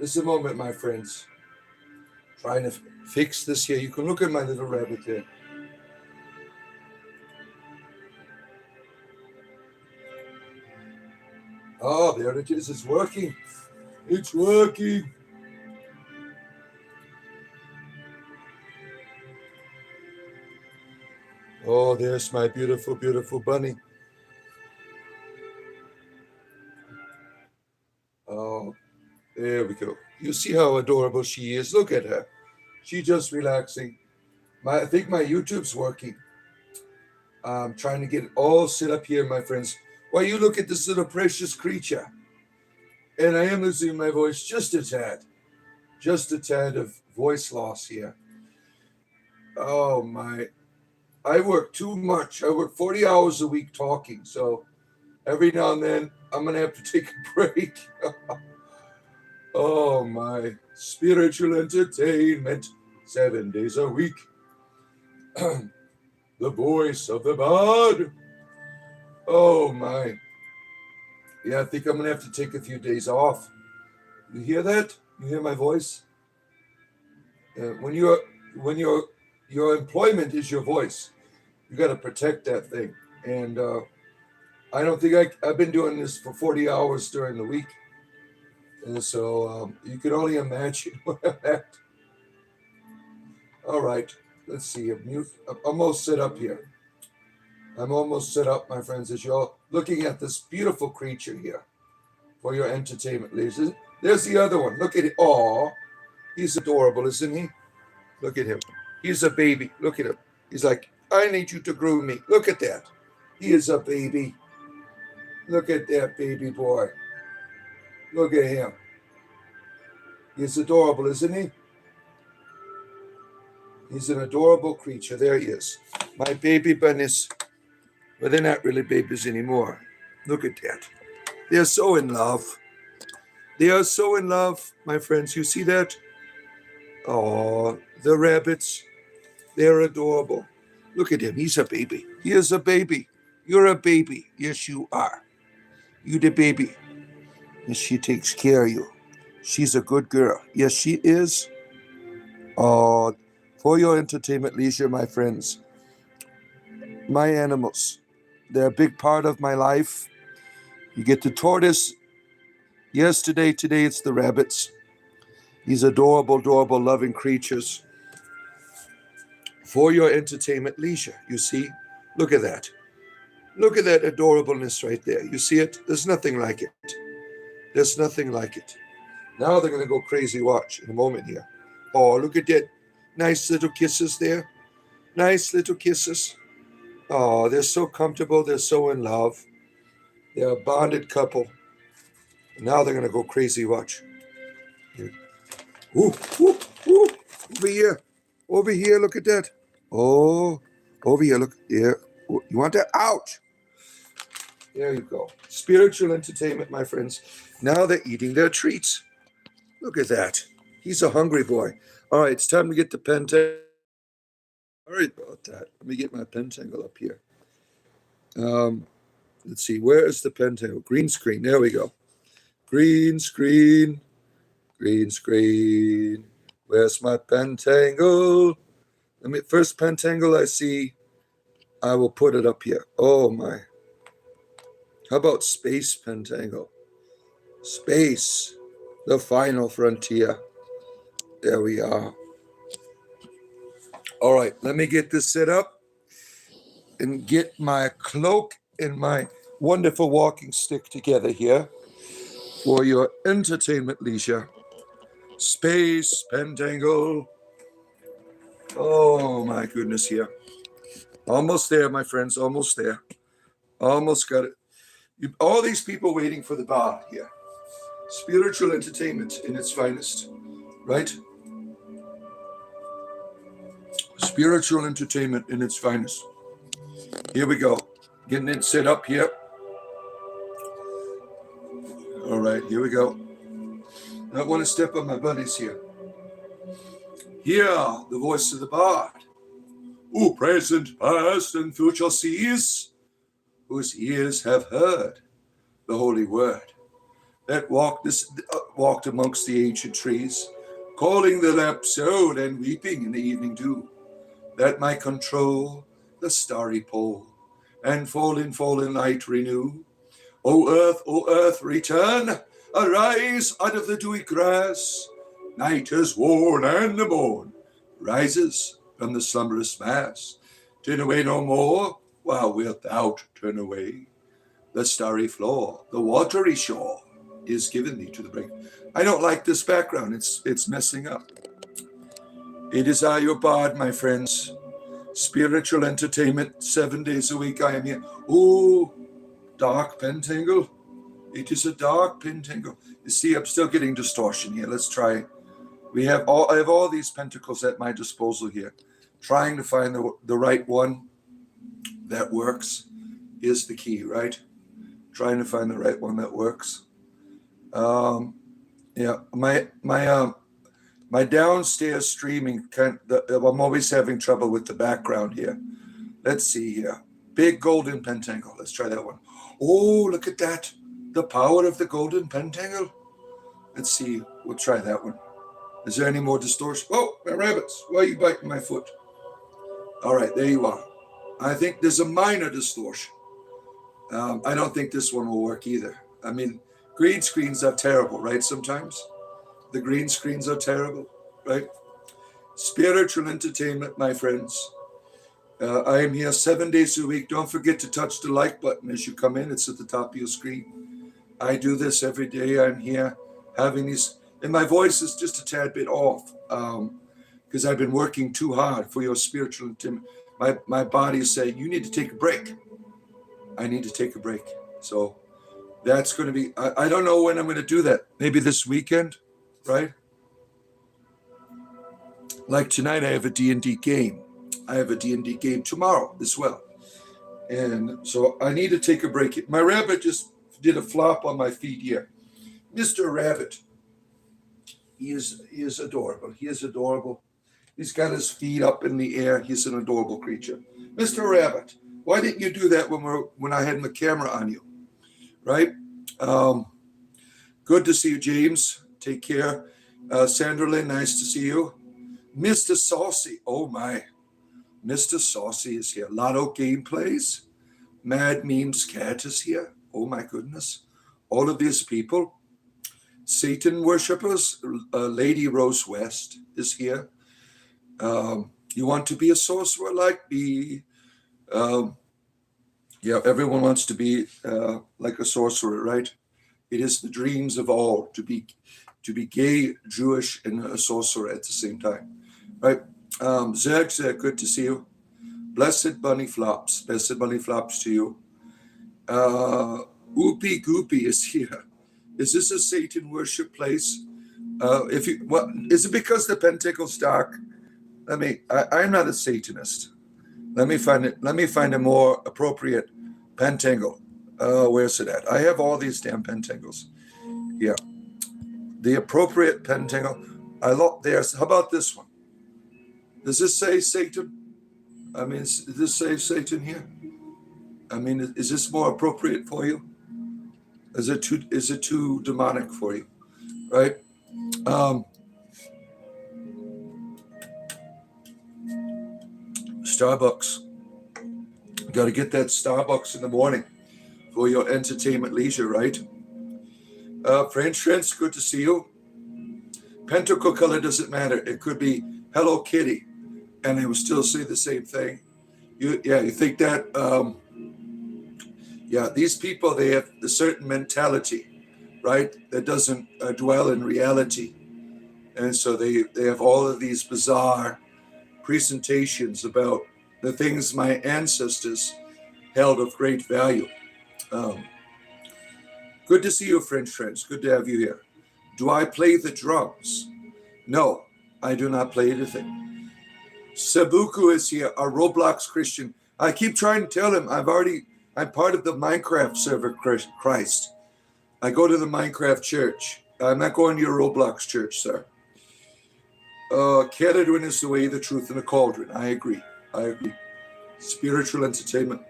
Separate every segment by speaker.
Speaker 1: Just a moment, my friends. Trying to fix this here. You can look at my little rabbit there. Oh, there it is. It's working. It's working. Oh, there's my beautiful, beautiful bunny. Oh, there we go. You see how adorable she is. Look at her. She's just relaxing. I think my YouTube's working. I'm trying to get it all set up here, my friends. While you look at this little precious creature. And I am losing my voice just a tad. Just a tad of voice loss here. Oh, my. I work too much. I work 40 hours a week talking. So every now and then, I'm going to have to take a break. Oh, my. Spiritual entertainment, 7 days a week. The voice of the bard. Oh, my. Yeah, I think I'm going to have to take a few days off. You hear that? You hear my voice? When your employment is your voice, you got to protect that thing. And I don't think I've been doing this for 40 hours during the week. And so you can only imagine what I'm at. All right, let's see. I'm almost set up here. I'm almost set up, my friends, as you're looking at this beautiful creature here for your entertainment, ladies. There's the other one. Look at it. Aw, he's adorable, isn't he? Look at him. He's a baby. Look at him. He's like, I need you to groom me. Look at that. He is a baby. Look at that baby boy. Look at him. He's adorable, isn't he? He's an adorable creature. There he is. My baby bunnies. But they're not really babies anymore. Look at that. They're so in love. They are so in love, my friends. You see that? Oh, the rabbits. They're adorable. Look at him. He's a baby. He is a baby. You're a baby. Yes, you are. You the baby. And she takes care of you. She's a good girl. Yes, she is. Oh, for your entertainment leisure, my friends. My animals. They're a big part of my life. You get the tortoise yesterday. Today it's the rabbits. These adorable, adorable, loving creatures. For your entertainment leisure, you see? Look at that. Look at that adorableness right there. You see it? There's nothing like it. There's nothing like it. Now they're going to go crazy. Watch in a moment here. Oh, look at that. Nice little kisses there. Nice little kisses. Oh, they're so comfortable. They're so in love. They're a bonded couple. Now they're going to go crazy. Watch. Here. Ooh, ooh, ooh. Over here. Over here. Look at that. Oh, over here. Look. Here. You want that? Ouch. There you go. Spiritual entertainment, my friends. Now they're eating their treats. Look at that. He's a hungry boy. All right, it's time to get the Pentangle. Sorry about that. Let me get my Pentangle up here. Let's see. Where is the Pentangle? Green screen. There we go. Green screen. Green screen. Where's my Pentangle? Let me first Pentangle I see. I will put it up here. Oh my. How about Space Pentangle? Space. The final frontier. There we are. All right, let me get this set up and get my cloak and my wonderful walking stick together here for your entertainment leisure. Space Pentangle. Oh my goodness here. Almost there, my friends, almost there. Almost got it. All these people waiting for the bar here. Spiritual entertainment in its finest, right? Spiritual entertainment in its finest. Here we go. Getting it set up here. All right, here we go. I don't want to step on my buddies here. Hear the voice of the bard, who present, past, and future sees, whose ears have heard the holy word. That walk this. walked amongst the ancient trees, calling the lamps out and weeping in the evening dew, that might control the starry pole, and fallen light renew. O earth, return, arise out of the dewy grass. Night is worn and the morn rises from the slumberous mass. Turn away no more, while wilt thou turn away? The starry floor, the watery shore, is given thee to the break. I don't like this background. It's messing up. It is I, your bard, my friends. Spiritual entertainment, 7 days a week I am here. Oh, dark Pentangle. It is a dark Pentangle. You see, I'm still getting distortion here. Let's try. I have all these pentacles at my disposal here. Trying to find the right one that works is the key, right? Trying to find the right one that works. Yeah, my downstairs streaming, I'm always having trouble with the background here. Let's see here. Big golden pentangle. Let's try that one. Oh, look at that. The power of the golden pentangle. Let's see. We'll try that one. Is there any more distortion? Oh, my rabbits. Why are you biting my foot? All right, there you are. I think there's a minor distortion. I don't think this one will work either. I mean, green screens are terrible, right? Sometimes the green screens are terrible, right? Spiritual entertainment, my friends. I am here 7 days a week. Don't forget to touch the like button as you come in. It's at the top of your screen. I do this every day. I'm here having these, and my voice is just a tad bit off because I've been working too hard for your spiritual entertainment. My body is saying, you need to take a break. I need to take a break. So that's going to be, I don't know when I'm going to do that. Maybe this weekend, right? Like tonight, I have a D&D game. I have a D&D game tomorrow as well. And so I need to take a break. My rabbit just did a flop on my feet here. Mr. Rabbit, he is adorable. He is adorable. He's got his feet up in the air. He's an adorable creature. Mr. Rabbit, why didn't you do that when I had my camera on you? Right? Good to see you, James. Take care. Sandra Lynn, nice to see you. Mr. Saucy, oh my. Mr. Saucy is here. Lotto gameplays. Mad Memes Cat is here. Oh my goodness. All of these people. Satan worshippers. Lady Rose West is here. You want to be a sorcerer like me? Yeah, everyone wants to be like a sorcerer, right? It is the dreams of all to be gay, Jewish, and a sorcerer at the same time, right? Zerg, good to see you. Blessed Bunny Flops to you. Oopie Goopy is here. Is this a Satan worship place? Is it because the Pentacle's dark? I'm not a Satanist. Let me find a more appropriate Pentangle. Where's it at? I have all these damn Pentangles. Yeah. The appropriate Pentangle. How about this one? Does this say Satan? Does this say Satan here? Is this more appropriate for you? Is it too demonic for you? Right? Starbucks. Got to get that Starbucks in the morning for your entertainment leisure, right? French, good to see you. Pentacle color doesn't matter. It could be Hello Kitty, and they will still say the same thing. You think that? These people, they have a certain mentality, right? That doesn't dwell in reality, and so they have all of these bizarre presentations about the things my ancestors held of great value. Good to see you, French friends. Good to have you here. Do I play the drums? No, I do not play anything. Sabuku is here, a Roblox Christian. I keep trying to tell him I'm part of the Minecraft server Christ. I go to the Minecraft church. I'm not going to your Roblox church, sir. Catadwin is the way, the truth, and the cauldron. I agree. Spiritual entertainment.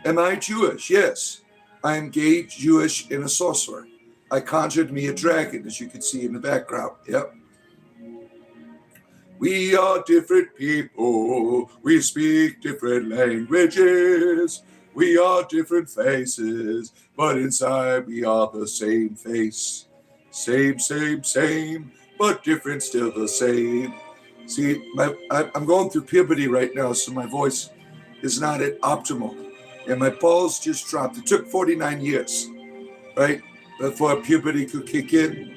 Speaker 1: Am I Jewish? Yes. I am gay, Jewish, and a sorcerer. I conjured me a dragon, as you can see in the background. Yep. We are different people. We speak different languages. We are different faces, but inside we are the same face. Same, but different, still the same. See, I'm going through puberty right now, so my voice is not at optimal. And my balls just dropped. It took 49 years, right, before puberty could kick in.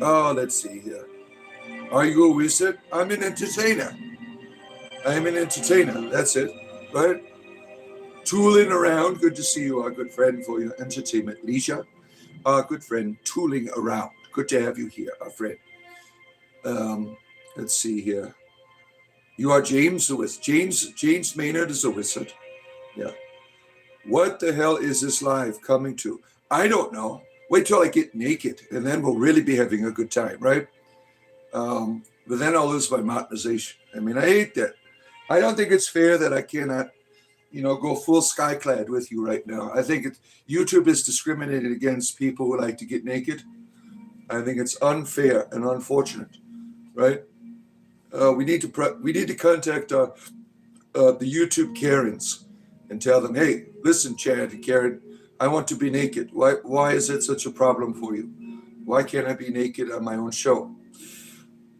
Speaker 1: Let's see here. Are you a wizard? I'm an entertainer. I'm an entertainer. That's it, right? Tooling around. Good to see you, our good friend, for your entertainment leisure. Our good friend, tooling around. Good to have you here, our friend. Let's see here. You are James the Wizard. James Maynard is a wizard. Yeah. What the hell is this live coming to? I don't know. Wait till I get naked, and then we'll really be having a good time, right? But then I'll lose my monetization. I mean, I hate that. I don't think it's fair that I cannot, go full skyclad with you right now. I think YouTube is discriminated against people who like to get naked. I think it's unfair and unfortunate, right? We need to contact the YouTube Karens and tell them, hey, listen, Chad and Karen, I want to be naked. Why is it such a problem for you? Why can't I be naked on my own show?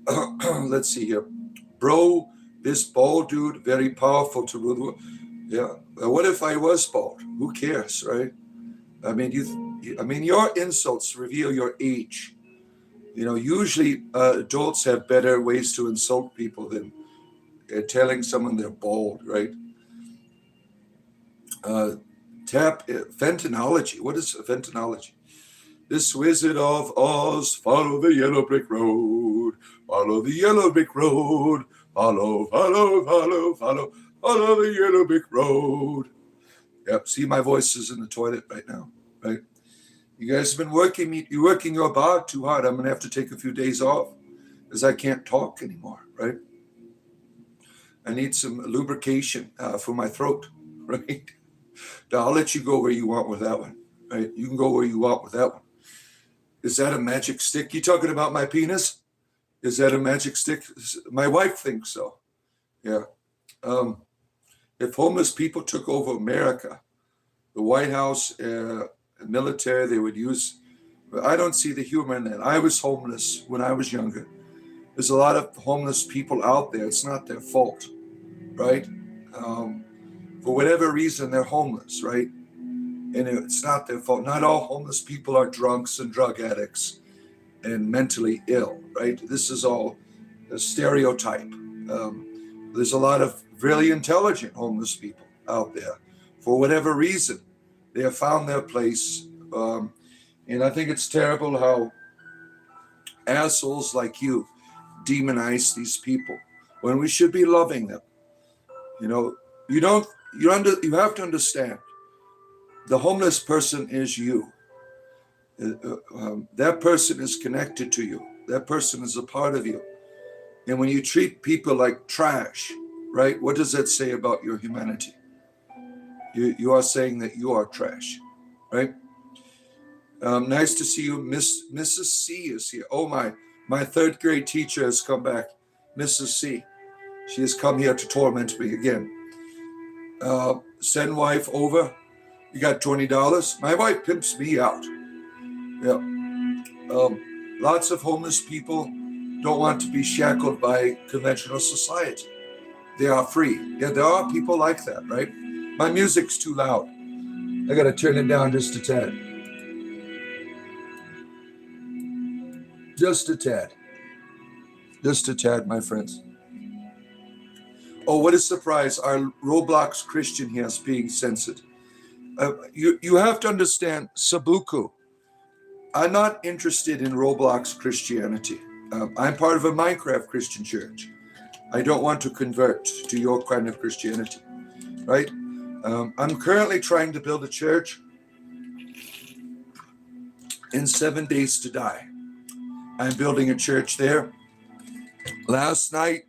Speaker 1: Let's see here. Bro, this bald dude, very powerful to rule. Yeah. What if I was bald? Who cares, right? I mean, your insults reveal your age. Usually adults have better ways to insult people than telling someone they're bald, right? Fentanology. What is Fentanology? This Wizard of Oz, follow the yellow brick road. Follow the yellow brick road. Follow the yellow brick road. Yep, see, my voice is in the toilet right now, right? You guys have been you're working your bar too hard. I'm going to have to take a few days off because I can't talk anymore, right? I need some lubrication for my throat, right? Now, I'll let you go where you want with that one, right? You can go where you want with that one. Is that a magic stick? You talking about my penis? Is that a magic stick? My wife thinks so. Yeah. If homeless people took over America, the White House, military, they would use. I don't see the humor in that. I was homeless when I was younger. There's a lot of homeless people out there. It's not their fault, right? For whatever reason, they're homeless, right? And it's not their fault. Not all homeless people are drunks and drug addicts and mentally ill, right? This is all a stereotype. There's a lot of really intelligent homeless people out there. For whatever reason, they have found their place. And I think it's terrible how assholes like you demonize these people when we should be loving them. You have to understand, the homeless person is you. That person is connected to you. That person is a part of you. And when you treat people like trash, right, what does that say about your humanity? You are saying that you are trash, right? Nice to see you. Mrs. C is here. Oh, my third grade teacher has come back. Mrs. C. She has come here to torment me again. Send wife over. You got $20. My wife pimps me out. Yeah. Lots of homeless people don't want to be shackled by conventional society. They are free. Yeah, there are people like that, right? My music's too loud. I got to turn it down just a tad. Just a tad. Just a tad, my friends. Oh, what a surprise. Our Roblox Christian here is being censored. You have to understand, Sabuku. I'm not interested in Roblox Christianity. I'm part of a Minecraft Christian church. I don't want to convert to your kind of Christianity, right? I'm currently trying to build a church in 7 Days to Die. I'm building a church there. Last night,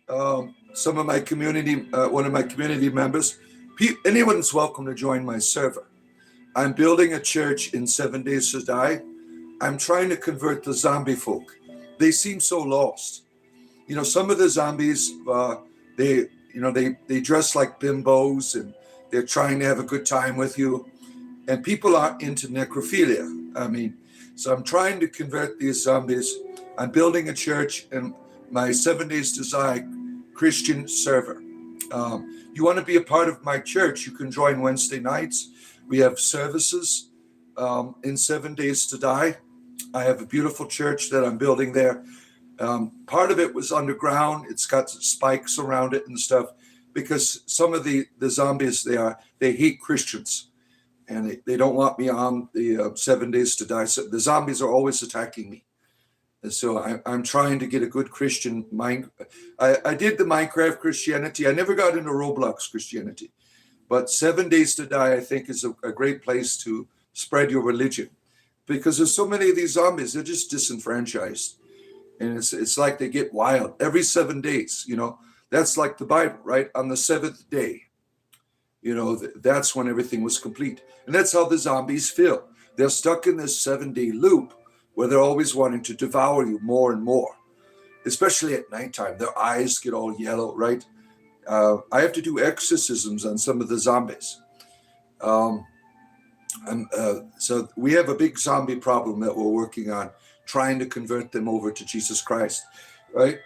Speaker 1: some of my community, one of my community members, anyone's welcome to join my server. I'm building a church in 7 Days to Die. I'm trying to convert the zombie folk. They seem so lost. You know, some of the zombies, they dress like bimbos and they're trying to have a good time with you. And people are into necrophilia. I mean, so I'm trying to convert these zombies. I'm building a church in my 7 Days to Die Christian server. You want to be a part of my church, you can join Wednesday nights. We have services in 7 Days to Die. I have a beautiful church that I'm building there. Part of it was underground. It's got spikes around it and stuff because some of the zombies, they hate Christians and they don't want me on the 7 Days to Die. So the zombies are always attacking me. And so I'm trying to get a good Christian mind. I did the Minecraft Christianity. I never got into Roblox Christianity. But 7 Days to Die, I think, is a great place to spread your religion. Because there's so many of these zombies, they're just disenfranchised. And it's like they get wild every 7 days, you know. That's like the Bible, right? On the seventh day, you know, that's when everything was complete. And that's how the zombies feel. They're stuck in this 7-day loop where they're always wanting to devour you more and more, especially at nighttime. Their eyes get all yellow, right? I have to do exorcisms on some of the zombies. So we have a big zombie problem that we're working on, trying to convert them over to Jesus Christ, right?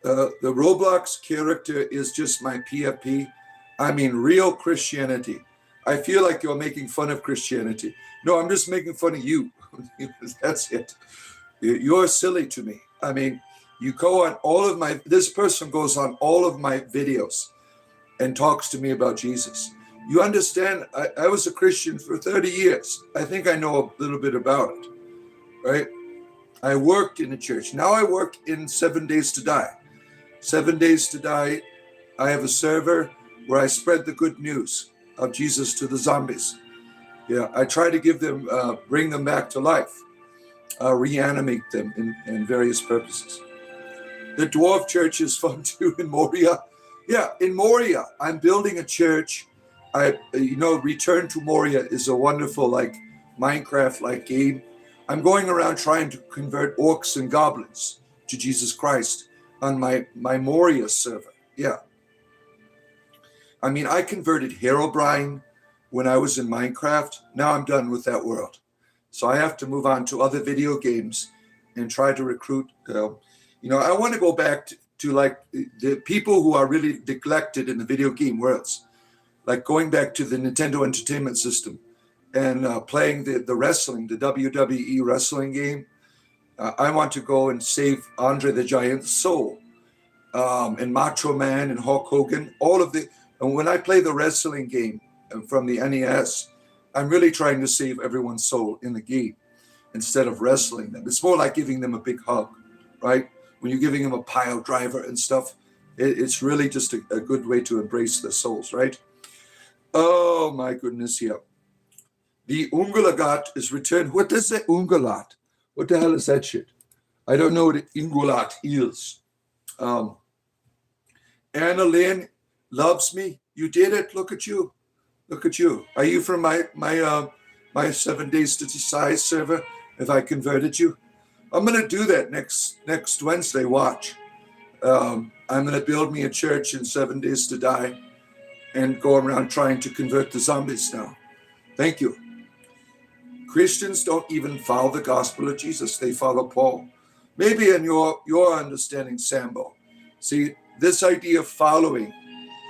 Speaker 1: The Roblox character is just my PFP. I mean, real Christianity. I feel like you're making fun of Christianity. No, I'm just making fun of you. That's it. You're silly to me. I mean, you go on this person goes on all of my videos and talks to me about Jesus. You understand, I was a Christian for 30 years. I think I know a little bit about it, right? I worked in a church. Now I work in 7 Days to Die. 7 Days to Die, I have a server where I spread the good news of Jesus to the zombies. Yeah, I try to give them, bring them back to life, reanimate them in various purposes. The dwarf church is fun too in Moria. Yeah, in Moria, I'm building a church. Return to Moria is a wonderful, like Minecraft-like game. I'm going around trying to convert orcs and goblins to Jesus Christ on my Moria server. Yeah. I mean, I converted Herobrine when I was in Minecraft. Now I'm done with that world. So I have to move on to other video games and try to recruit. I want to go back to like the people who are really neglected in the video game worlds, like going back to the Nintendo Entertainment System and playing the wrestling, the WWE wrestling game. I want to go and save Andre the Giant's soul and Macho Man and Hulk Hogan, and when I play the wrestling game from the NES, I'm really trying to save everyone's soul in the game instead of wrestling them. It's more like giving them a big hug, right? When you're giving them a pile driver and stuff, it's really just a good way to embrace their souls, right? Oh my goodness, yeah. The Ungulagat is returned. What is the Ungulat? What the hell is that shit? I don't know what the Ungulat is. Anna Lynn loves me. You did it. Look at you. Look at you. Are you from my 7 Days to Decide server? Have I converted you? I'm going to do that next Wednesday. Watch. I'm going to build me a church in 7 Days to Die and go around trying to convert the zombies now. Thank you. Christians don't even follow the gospel of Jesus. They follow Paul. Maybe in your understanding, Sambo. See, this idea of following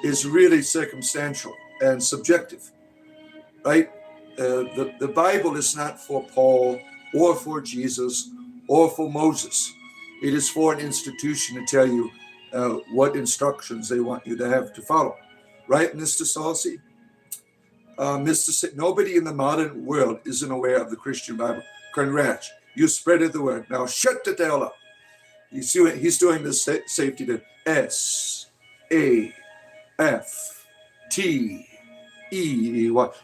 Speaker 1: is really circumstantial and subjective, right? The Bible is not for Paul or for Jesus or for Moses. It is for an institution to tell you what instructions they want you to have to follow. Right, Mr. Salsi? Nobody in the modern world isn't aware of the Christian Bible. Congrats. You spreaded the word. Now shut the hell up. He's doing the safety to SAFTE.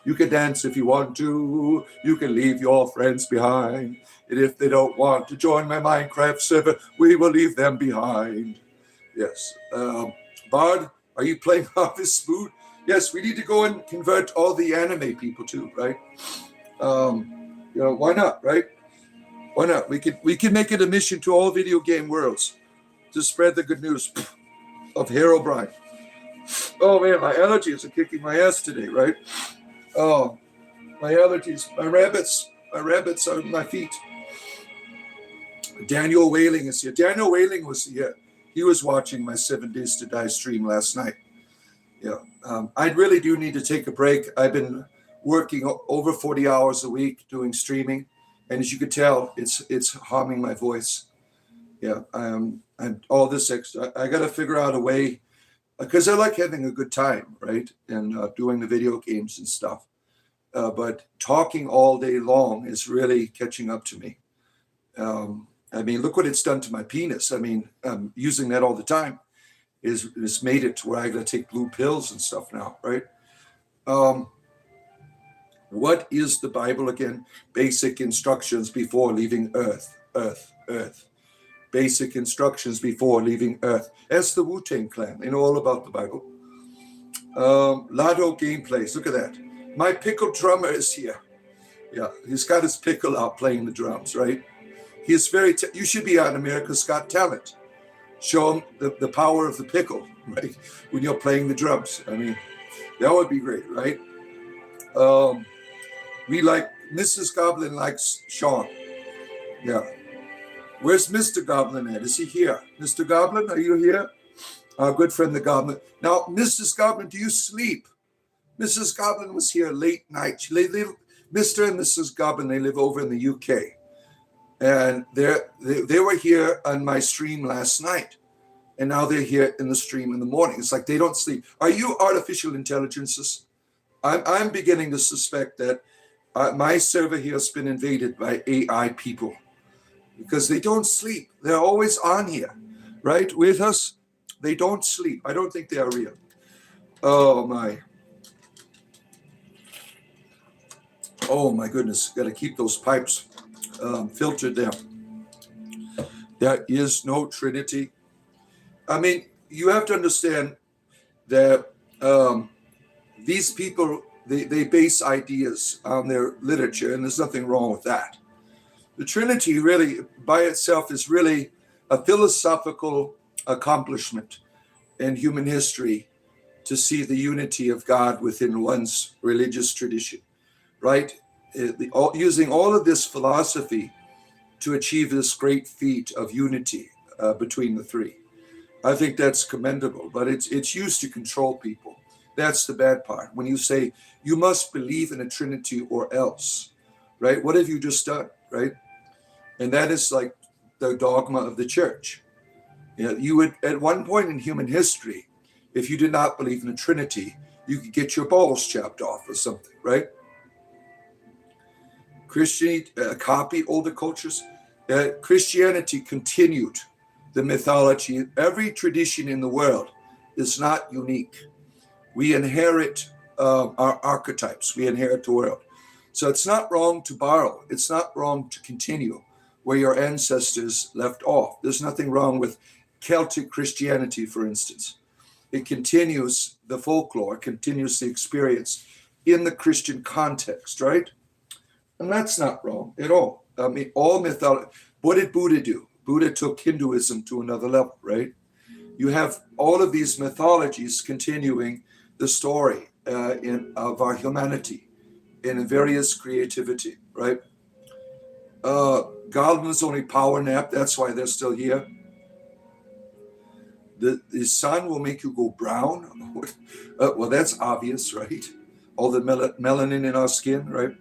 Speaker 1: You can dance if you want to. You can leave your friends behind. And if they don't want to join my Minecraft server, we will leave them behind. Yes. Bard, are you playing Harvest Moon? Yes, we need to go and convert all the anime people too, right? Why not, right? Why not? We can make it a mission to all video game worlds to spread the good news of Herobrine. Oh man, my allergies are kicking my ass today, right? Oh, my allergies, my rabbits are on my feet. Daniel Whaling is here. Daniel Whaling was here. He was watching my 7 Days to Die stream last night. Yeah, I really do need to take a break. I've been working over 40 hours a week doing streaming, and as you can tell, it's harming my voice. Yeah, and all this extra. I got to figure out a way, because I like having a good time, right, and doing the video games and stuff. But talking all day long is really catching up to me. I mean, look what it's done to my penis. I mean, using that all the time is made it to where I got to take blue pills and stuff now, right? What is the Bible again? Basic instructions before leaving Earth. Basic instructions before leaving Earth. That's the Wu-Tang Clan. They know all about the Bible. Lado gameplays. Look at that. My pickle drummer is here. Yeah, he's got his pickle out playing the drums, right? He's very. You should be on America's Got Talent. Show him the power of the pickle, right? When you're playing the drums. I mean, that would be great, right? We like Mrs. Goblin likes Sean. Yeah. Where's Mr. Goblin at? Is he here? Mr. Goblin, are you here? Our good friend the Goblin. Now, Mrs. Goblin, do you sleep? Mrs. Goblin was here late night. Mr. and Mrs. Goblin, they live over in the UK. And they were here on my stream last night. And now they're here in the stream in the morning. It's like they don't sleep. Are you artificial intelligences? I'm beginning to suspect that my server here has been invaded by AI people. Because they don't sleep. They're always on here, right? With us. They don't sleep. I don't think they are real. Oh, my. Oh, my goodness. Got to keep those pipes filtered down. There is no Trinity. I mean, you have to understand that these people, they base ideas on their literature, and there's nothing wrong with that. The Trinity really, by itself, is really a philosophical accomplishment in human history to see the unity of God within one's religious tradition, right? Using all of this philosophy to achieve this great feat of unity between the three. I think that's commendable, but it's used to control people. That's the bad part. When you say you must believe in a Trinity or else, right? What have you just done, right? And that is like the dogma of the church. You know, you would, at one point in human history, if you did not believe in a Trinity, you could get your balls chopped off or something, right? Christianity copied older cultures. Christianity continued the mythology. Every tradition in the world is not unique. We inherit our archetypes. We inherit the world. So it's not wrong to borrow. It's not wrong to continue where your ancestors left off. There's nothing wrong with Celtic Christianity, for instance. It continues the folklore, continues the experience in the Christian context, right? And that's not wrong at all. I mean, all mythology. What did Buddha do? Buddha took Hinduism to another level, right? You have all of these mythologies continuing the story of our humanity in various creativity, right? Goblin's only power nap, that's why they're still here. The sun will make you go brown. Well, that's obvious, right? All the melanin in our skin, right?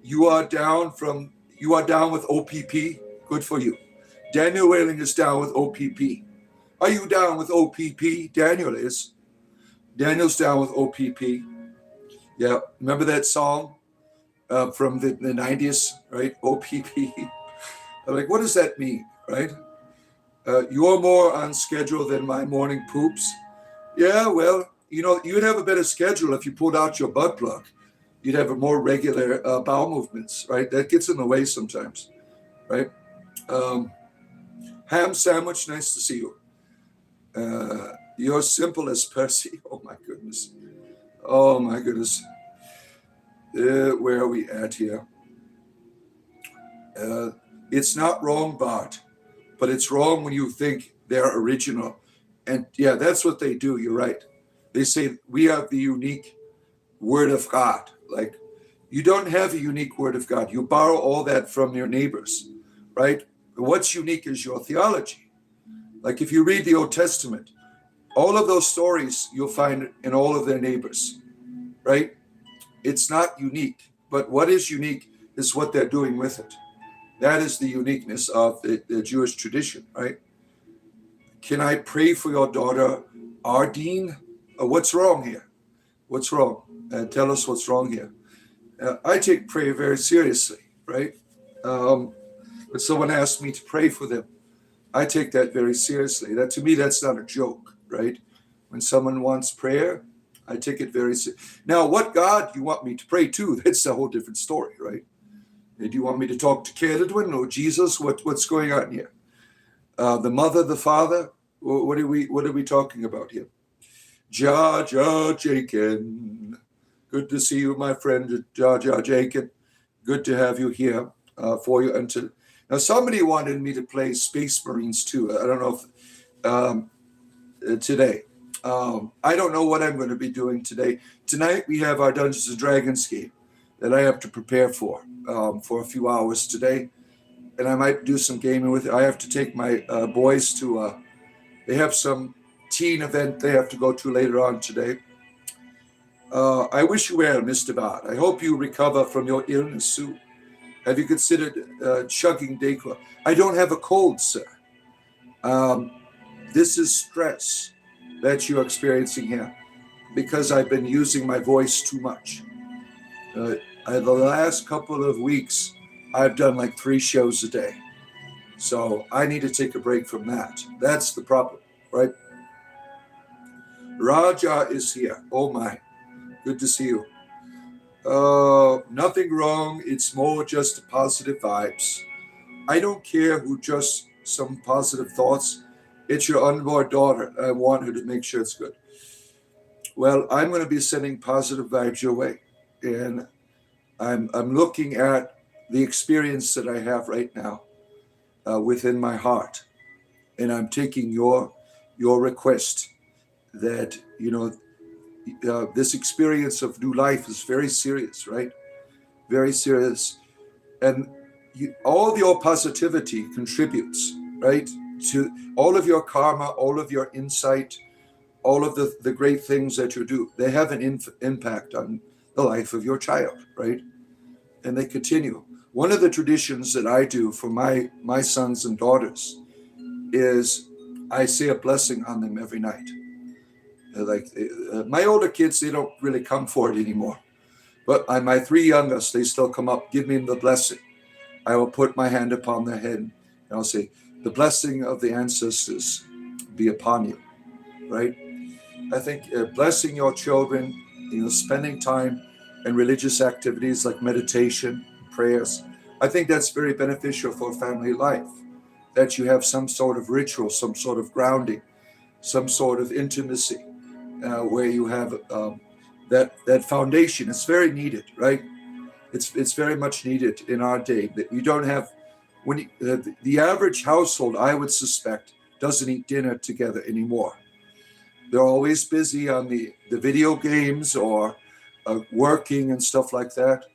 Speaker 1: You are down with OPP. Good for you. Daniel Whaling is down with OPP. Are you down with OPP? Daniel is. Daniel's down with OPP. Yeah, remember that song from the 90s, right? OPP. I'm like, what does that mean, right? You're more on schedule than my morning poops. Yeah, well, you'd have a better schedule if you pulled out your butt plug. You'd have a more regular bowel movements, right? That gets in the way sometimes, right? Ham sandwich, nice to see you. You're simple as Percy. Oh my goodness. Oh my goodness. Where are we at here? It's not wrong, Bart, but it's wrong when you think they're original. And yeah, that's what they do. You're right. They say we have the unique word of God. Like, you don't have a unique word of God. You borrow all that from your neighbors, right? What's unique is your theology. Like, if you read the Old Testament, all of those stories you'll find in all of their neighbors, right? It's not unique, but what is unique is what they're doing with it. That is the uniqueness of the Jewish tradition, right? Can I pray for your daughter, Ardeen? What's wrong here? What's wrong? Tell us what's wrong here. I take prayer very seriously, right? When someone asks me to pray for them, I take that very seriously. That, to me, that's not a joke, right? When someone wants prayer, I take it very seriously. Now, what God you want me to pray to, that's a whole different story, right? Do you want me to talk to Cadwin or Jesus? What's going on here? The mother, the father? What are we talking about here? Jar Jakin. Good to see you, my friend, Jar Jakin. Good to have you here for you. Now, somebody wanted me to play Space Marines too. I don't know if today. I don't know what I'm going to be doing today. Tonight we have our Dungeons and Dragons game that I have to prepare for a few hours today, and I might do some gaming with it. I have to take my boys to. They have some teen event they have to go to later on today. I wish you well, Mr. Bart. I hope you recover from your illness soon. Have you considered chugging Dayquil? I don't have a cold, sir. This is stress that you're experiencing here because I've been using my voice too much. The last couple of weeks, I've done like 3 shows a day. So I need to take a break from that. That's the problem, right? Raja is here. Oh my, good to see you. Nothing wrong. It's more just positive vibes. I don't care who just some positive thoughts. It's your unborn daughter. I want her to make sure it's good. Well, I'm going to be sending positive vibes your way. And I'm looking at the experience that I have right now within my heart. And I'm taking your request that, this experience of new life is very serious, right? Very serious. And all your positivity contributes, right, to all of your karma, all of your insight, all of the great things that you do. They have an impact on the life of your child, right? And they continue. One of the traditions that I do for my sons and daughters is I say a blessing on them every night. My older kids, they don't really come for it anymore. But my 3 youngest, they still come up, give me the blessing. I will put my hand upon their head and I'll say, the blessing of the ancestors be upon you, right? I think blessing your children, spending time in religious activities like meditation, prayers, I think that's very beneficial for family life, that you have some sort of ritual, some sort of grounding, some sort of intimacy where you have that foundation. It's very needed, right? It's very much needed in our day. That you don't have, the average household, I would suspect, doesn't eat dinner together anymore. They're always busy on the video games or working and stuff like that.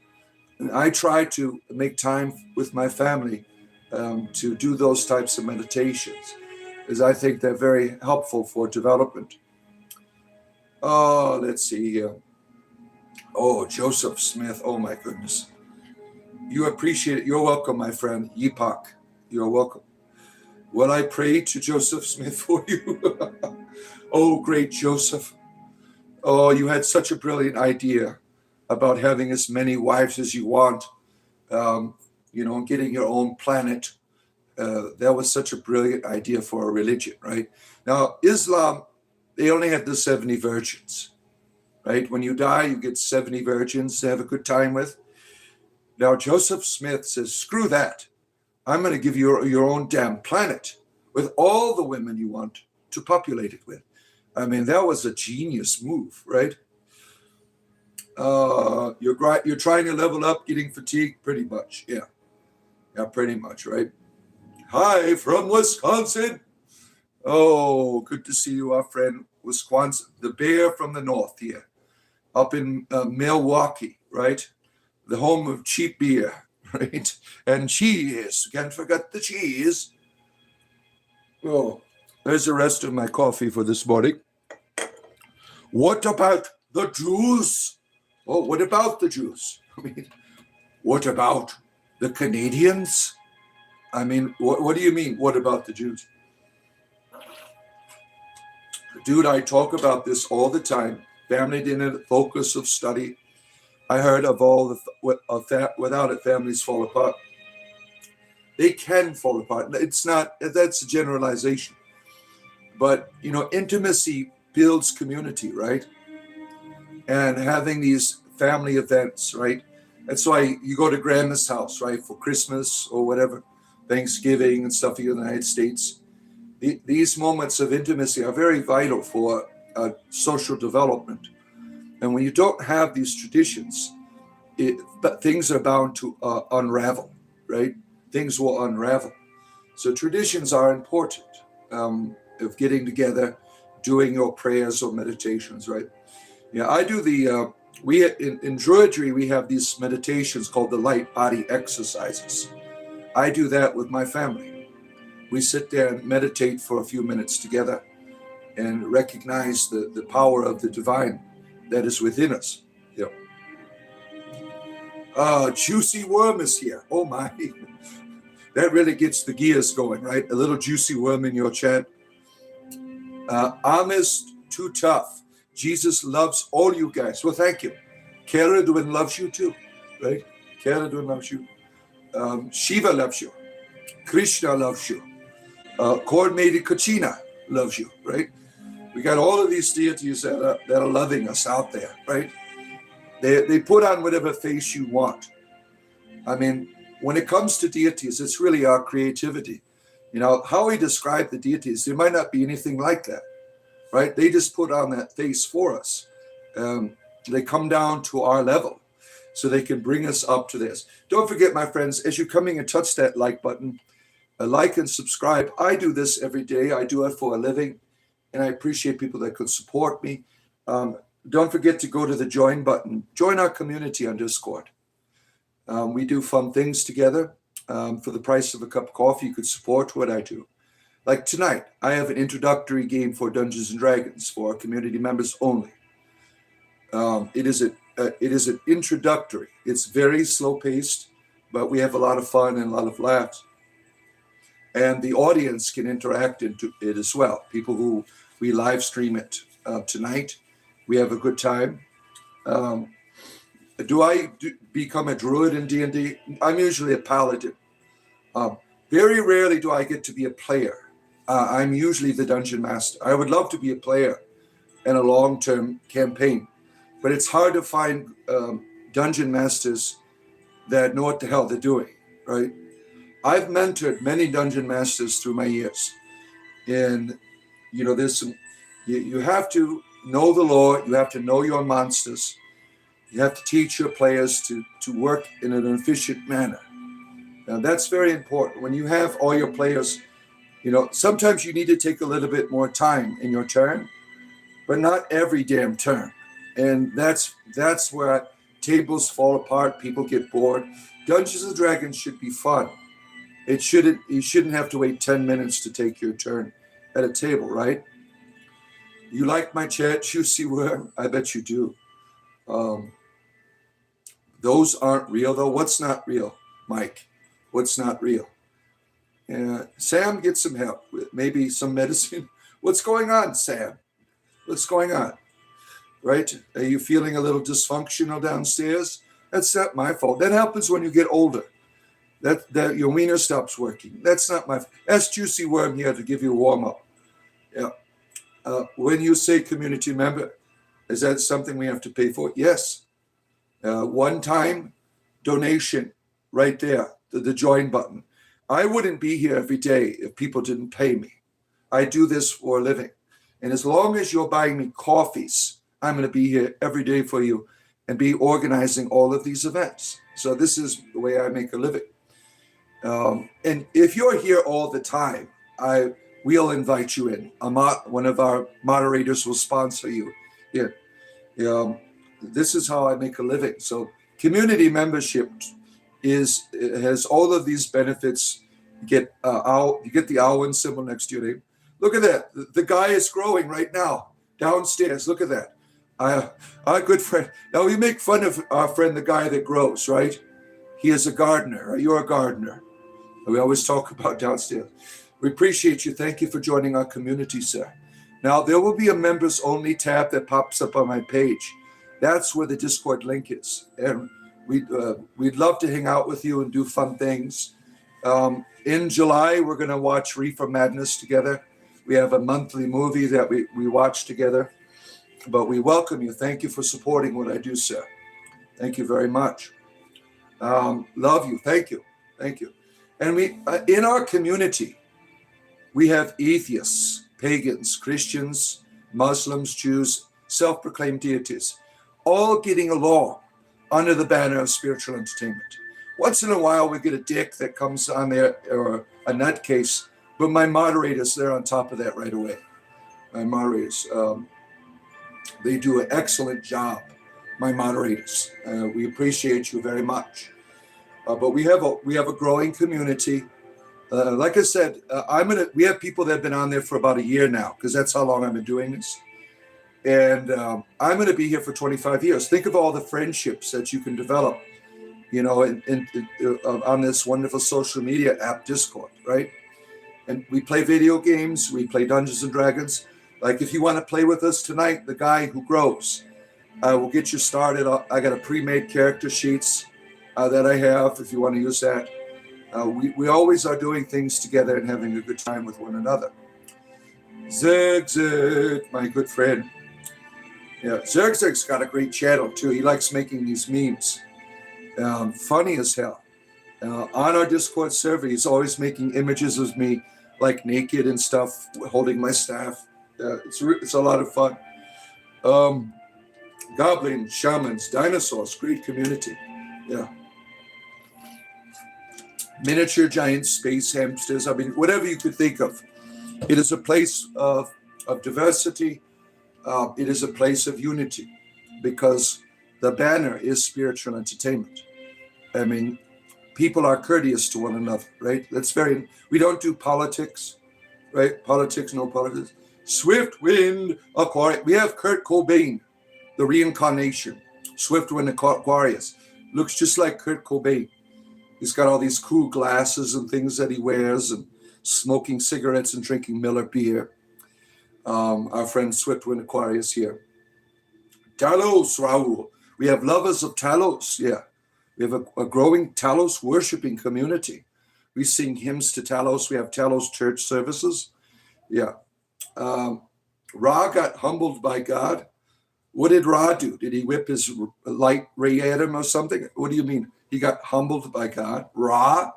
Speaker 1: And I try to make time with my family to do those types of meditations, as I think they're very helpful for development. Oh, let's see here. Oh, Joseph Smith. Oh, my goodness. You appreciate it. You're welcome, my friend. Yipak. You're welcome. Will I pray to Joseph Smith for you? Oh, great Joseph. Oh, you had such a brilliant idea about having as many wives as you want, getting your own planet. That was such a brilliant idea for a religion, right? Now, Islam, they only had the 70 virgins, right? When you die, you get 70 virgins to have a good time with. Now, Joseph Smith says, screw that. I'm going to give you your own damn planet with all the women you want to populate it with. I mean, that was a genius move, right? You're trying to level up, getting fatigued, pretty much. Yeah, pretty much, right? Hi from Wisconsin. Oh, good to see you, our friend Wisconsin, the bear from the north here, up in Milwaukee, right? The home of cheap beer, right? And cheese. Can't forget the cheese. Oh, there's the rest of my coffee for this morning. What about the Jews? Oh, what about the Jews? I mean, what about the Canadians? I mean, what do you mean, what about the Jews? Dude, I talk about this all the time. Family dinner, focus of study. I heard of all without it, families fall apart. They can fall apart. It's not, that's a generalization. But, intimacy builds community, right? And having these family events, right? That's why you go to grandma's house, right? For Christmas or whatever, Thanksgiving and stuff in the United States. These moments of intimacy are very vital for social development. And when you don't have these traditions, but things are bound to unravel, right? Things will unravel. So traditions are important of getting together, doing your prayers or meditations, right? Yeah, I do in Druidry, we have these meditations called the light body exercises. I do that with my family. We sit there and meditate for a few minutes together and recognize the power of the divine that is within us. Yeah. Juicy worm is here. Oh my. That really gets the gears going, right? A little juicy worm in your chat. Amish too tough. Jesus loves all you guys. Well, thank you. Caradwin loves you too, right? Caradwin loves you. Shiva loves you. Krishna loves you. Coordinated Kachina loves you, right? We got all of these deities that are loving us out there, right? They put on whatever face you want. I mean, when it comes to deities, it's really our creativity. How we describe the deities, there might not be anything like that, right? They just put on that face for us. They come down to our level so they can bring us up to this. Don't forget, my friends, as you're coming and touch that like button, like and subscribe. I do this every day. I do it for a living, and I appreciate people that could support me. Don't forget to go to the join button. Join our community on Discord. We do fun things together. For the price of a cup of coffee, you could support what I do. Like tonight, I have an introductory game for Dungeons and Dragons for our community members only. It is an introductory. It's very slow paced, but we have a lot of fun and a lot of laughs. And the audience can interact into it as well. People who we live stream it tonight. We have a good time. Do I become a druid in D&D? I'm usually a paladin. Very rarely do I get to be a player. I'm usually the dungeon master. I would love to be a player in a long-term campaign, but it's hard to find dungeon masters that know what the hell they're doing, right? I've mentored many dungeon masters through my years. And, there's some, you have to know the lore. You have to know your monsters. You have to teach your players to work in an efficient manner. Now, that's very important. When you have all your players, sometimes you need to take a little bit more time in your turn, but not every damn turn. And that's where tables fall apart. People get bored. Dungeons and Dragons should be fun. You shouldn't have to wait 10 minutes to take your turn at a table, right? You like my chat, Juicy Worm? I bet you do. Those aren't real, though. What's not real, Mike? What's not real? Sam, get some help with maybe some medicine. What's going on, Sam? What's going on? Right? Are you feeling a little dysfunctional downstairs? That's not my fault. That happens when you get older. That your wiener stops working. That's not my fault. That's Juicy Worm here to give you a warm-up. Yeah. When you say community member, is that something we have to pay for? Yes. One-time donation right there, the join button. I wouldn't be here every day if people didn't pay me. I do this for a living. And as long as you're buying me coffees, I'm going to be here every day for you and be organizing all of these events. So this is the way I make a living. And if you're here all the time, we'll invite you in. One of our moderators will sponsor you here. This is how I make a living. So community membership has all of these benefits. You get the Owen symbol next to your name. Look at that. The guy is growing right now downstairs. Look at that. Our good friend. Now we make fun of our friend, the guy that grows, right? He is a gardener. You're a gardener. We always talk about downstairs. We appreciate you. Thank you for joining our community, sir. Now, there will be a members only tab that pops up on my page. That's where the Discord link is. And we'd love to hang out with you and do fun things. In July, we're going to watch Reefer Madness together. We have a monthly movie that we watch together. But we welcome you. Thank you for supporting what I do, sir. Thank you very much. Love you. Thank you. Thank you. And we in our community, we have atheists, pagans, Christians, Muslims, Jews, self-proclaimed deities, all getting along under the banner of spiritual entertainment. Once in a while, we get a dick that comes on there, or a nutcase, but my moderators, they're on top of that right away. My moderators, they do an excellent job, my moderators. We appreciate you very much. But we have a growing community. Like I said, we have people that have been on there for about a year now, because that's how long I've been doing this. And I'm going to be here for 25 years. Think of all the friendships that you can develop, on this wonderful social media app, Discord, right? And we play video games. We play Dungeons and Dragons. Like if you want to play with us tonight, the guy who grows, will get you started. I got a pre-made character sheets that I have if you want to use that. We always are doing things together and having a good time with one another. Zig, my good friend. Yeah, Zig's got a great channel too. He likes making these memes. Funny as hell. On our Discord server, he's always making images of me like naked and stuff, holding my staff. It's a lot of fun. Goblins, shamans, dinosaurs, great community. Yeah. Miniature giant space hamsters. I mean, whatever you could think of. It is a place of diversity. It is a place of unity, because the banner is spiritual entertainment. I mean, people are courteous to one another, right? We don't do politics, right? Politics, no politics. Swift Wind Aquarius. We have Kurt Cobain, the reincarnation. Swift Wind Aquarius. Looks just like Kurt Cobain. He's got all these cool glasses and things that he wears, and smoking cigarettes and drinking Miller beer. Our friend Swiftwind Aquarius here. Talos, Raul. We have lovers of Talos, yeah. We have a growing Talos worshiping community. We sing hymns to Talos. We have Talos church services. Yeah. Ra got humbled by God. What did Ra do? Did he whip his light ray at him or something? What do you mean? He got humbled by God. Ra.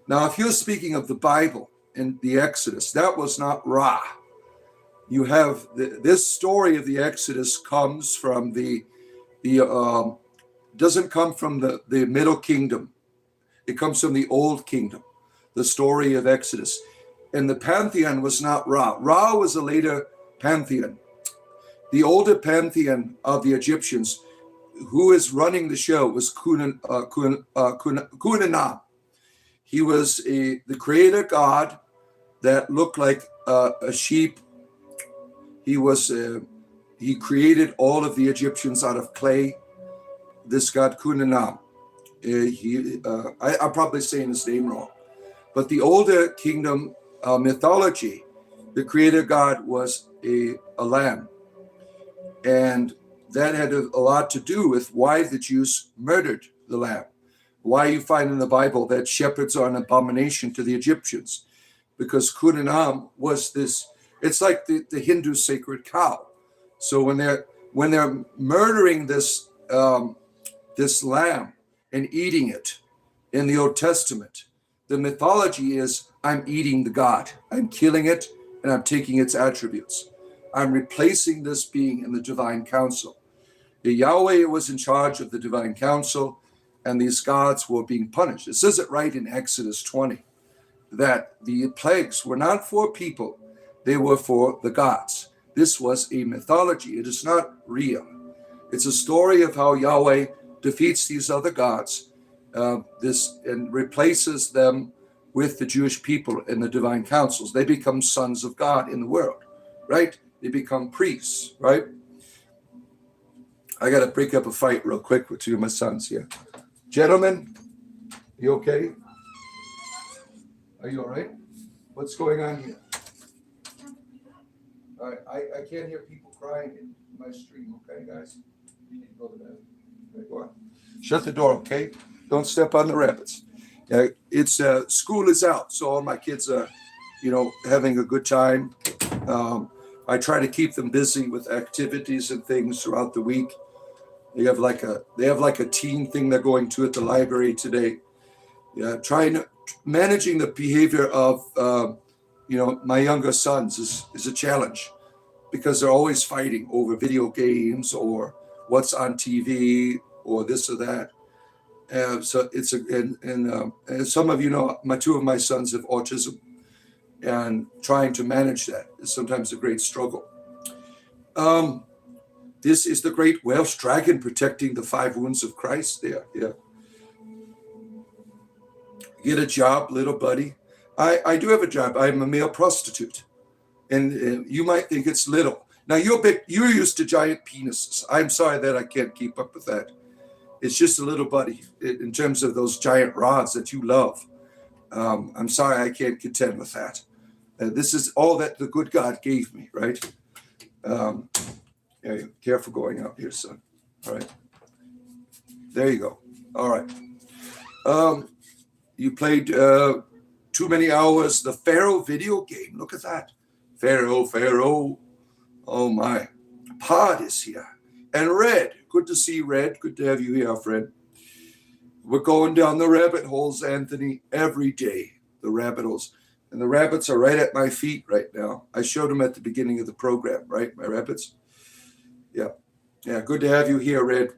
Speaker 1: Now, if you're speaking of the Bible and the Exodus, that was not Ra. You have this story of the Exodus comes from doesn't come from the Middle Kingdom. It comes from the Old Kingdom, the story of Exodus. And the pantheon was not Ra. Ra was a later pantheon. The older pantheon of the Egyptians, who is running the show, was Kunanam. He was the creator god that looked like a sheep. He created all of the Egyptians out of clay. This god Kunanam. I'm probably saying his name wrong. But the older kingdom mythology, the creator god was a lamb. And that had a lot to do with why the Jews murdered the lamb. Why you find in the Bible that shepherds are an abomination to the Egyptians. Because Kunanam was this, it's like the Hindu sacred cow. So when they're murdering this lamb and eating it in the Old Testament, the mythology is, I'm eating the god. I'm killing it and I'm taking its attributes. I'm replacing this being in the divine council. The Yahweh was in charge of the divine council, and these gods were being punished. It says it right in Exodus 20, that the plagues were not for people, they were for the gods. This was a mythology. It is not real. It's a story of how Yahweh defeats these other gods, and replaces them with the Jewish people in the divine councils. They become sons of God in the world, right? They become priests, right? I got to break up a fight real quick with two of my sons here. Gentlemen, you okay? Are you all right? What's going on here? All right, I can't hear people crying in my stream, okay, guys? You need to go to bed. Okay, go on. Shut the door, okay? Don't step on the rabbits. It's school is out, so all my kids are, having a good time. I try to keep them busy with activities and things throughout the week. They have like a teen thing they're going to at the library today. Yeah, managing the behavior of my younger sons is a challenge, because they're always fighting over video games or what's on TV or this or that. So it's and some of you know, two of my sons have autism, and trying to manage that is sometimes a great struggle. This is the great Welsh dragon protecting the 5 wounds of Christ there. Yeah. Get a job, little buddy. I do have a job. I'm a male prostitute. And you might think it's little. Now, you're used to giant penises. I'm sorry that I can't keep up with that. It's just a little buddy in terms of those giant rods that you love. I'm sorry I can't contend with that. This is all that the good God gave me, right? Yeah, careful going out here, son. All right. There you go. All right. You played too many hours. The Pharaoh video game. Look at that. Pharaoh. Oh, my. Pod is here. And Red. Good to see Red. Good to have you here, friend. We're going down the rabbit holes, Anthony, every day. The rabbit holes. And the rabbits are right at my feet right now. I showed them at the beginning of the program, right? My rabbits. Yeah. Yeah, good to have you here, Red.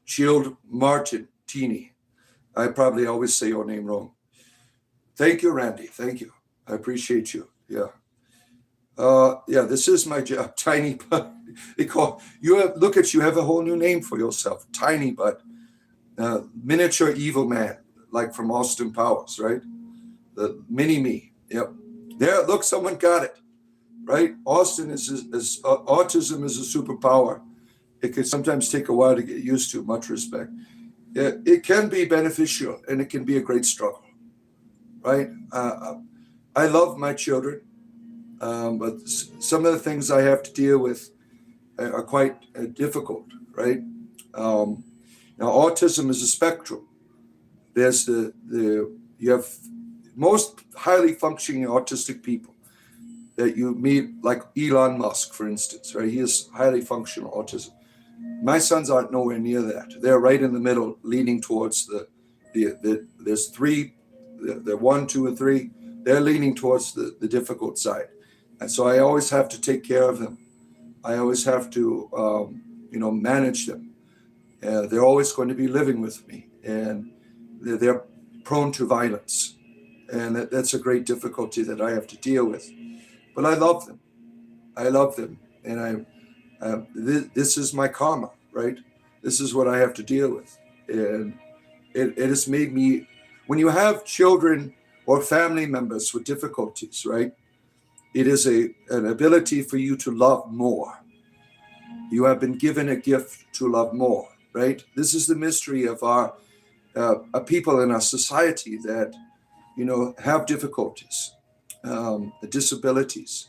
Speaker 1: Shield Martin, Teeny. I probably always say your name wrong. Thank you, Randy. Thank you. I appreciate you. Yeah. This is my job. Tiny Butt. They call you have look at you have a whole new name for yourself. Tiny Butt. Miniature evil man, like from Austin Powers, right? The mini me. Yep. There, look, someone got it. Right? Autism is a superpower. It can sometimes take a while to get used to. Much respect. It can be beneficial, and it can be a great struggle. Right? I love my children, but some of the things I have to deal with are quite difficult. Right? Now, autism is a spectrum. There's you have most highly functioning autistic people that you meet, like Elon Musk, for instance, right? He is highly functional autism. My sons aren't nowhere near that. They're right in the middle, leaning towards there's 3, the 1, 2, and 3. They're leaning towards the difficult side. And so I always have to take care of them. I always have to, manage them. They're always going to be living with me, and they're prone to violence. And that's a great difficulty that I have to deal with. But I love them. And this is my karma, right? This is what I have to deal with. And it has made me, when you have children or family members with difficulties, right? It is an ability for you to love more. You have been given a gift to love more, right? This is the mystery of our people in our society that, have difficulties, disabilities.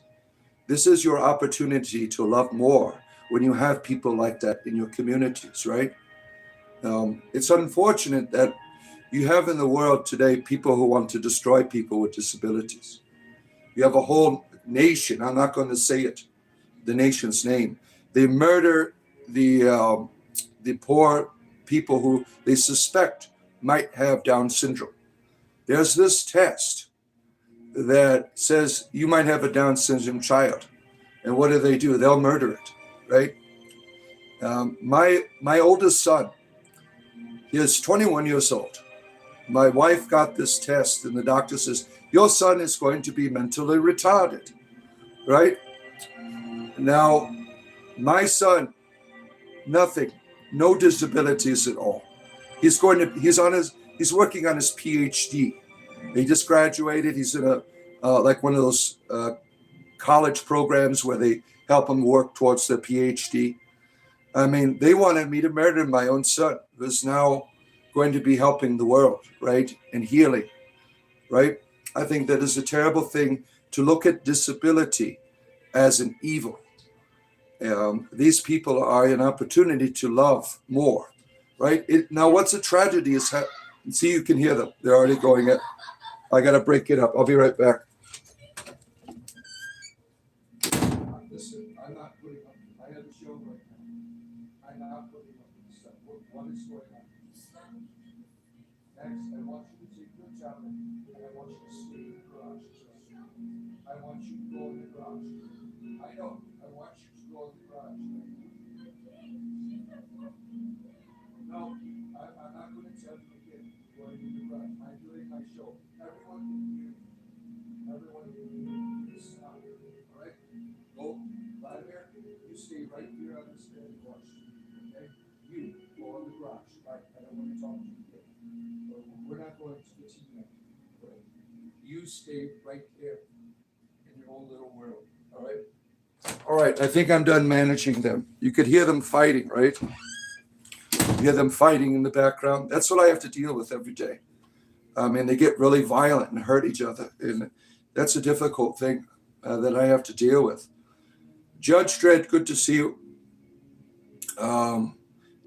Speaker 1: This is your opportunity to love more when you have people like that in your communities, right? It's unfortunate that you have in the world today people who want to destroy people with disabilities. You have a whole nation, I'm not going to say it, the nation's name. They murder the poor people who they suspect might have Down syndrome. There's this test that says you might have a Down syndrome child. And what do? They'll murder it, right? My oldest son, he is 21 years old. My wife got this test, and the doctor says, your son is going to be mentally retarded, right? Now, my son, nothing, no disabilities at all. He's working on his PhD. He just graduated. He's in like one of those college programs where they help him work towards their PhD. I mean, they wanted me to murder my own son, who's now going to be helping the world, right, and healing, right? I think that is a terrible thing to look at disability as an evil. These people are an opportunity to love more, right? Now, what's a tragedy is, see, you can hear them. They're already going at. I got to break it up. I'll be right back. Listen, I'm not putting up. I have a show right now. I'm not putting up this stuff. What is going on? Next, I want you to take your tablet and I want you to stay in the garage. I want you to go in the garage. I know. I want you to go in the garage. No, I'm not going to tell you again. Going in the garage. I'm doing my show. Everyone can hear me. Everyone can hear me. Stop. All right? Go. Vladimir, you stay right here on this bed and watch. Okay? You go in the garage. Right? I don't want to talk to you again. We're not going to the TV. Right? You stay right there in your own little world. All right? All right, I think I'm done managing them. You could hear them fighting, right? You hear them fighting in the background. That's what I have to deal with every day. I mean, they get really violent and hurt each other. And that's a difficult thing that I have to deal with. Judge Dredd, good to see you.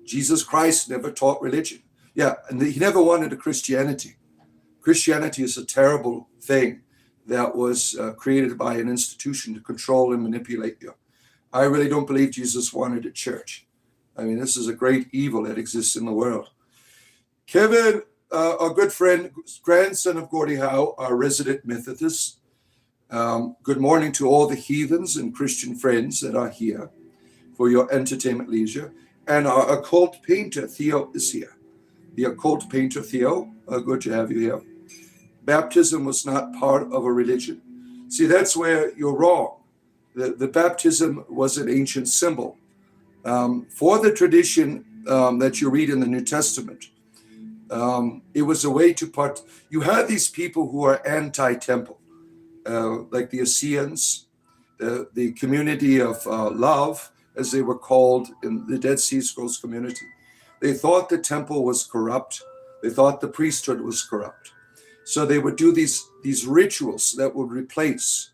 Speaker 1: Jesus Christ never taught religion. Yeah, and he never wanted a Christianity. Christianity is a terrible thing that was created by an institution to control and manipulate you. I really don't believe Jesus wanted a church. I mean, this is a great evil that exists in the world. Kevin, our good friend, grandson of Gordie Howe, our resident Methodist. Good morning to all the heathens and Christian friends that are here for your entertainment leisure. And our occult painter, Theo, is here. The occult painter, Theo, good to have you here. Baptism was not part of a religion. See, that's where you're wrong. The baptism was an ancient symbol. For the tradition that you read in the New Testament, it was a way to you had these people who are anti-temple, like the Essenes, the community of love, as they were called in the Dead Sea Scrolls community. They thought the temple was corrupt. They thought the priesthood was corrupt. So they would do these rituals that would replace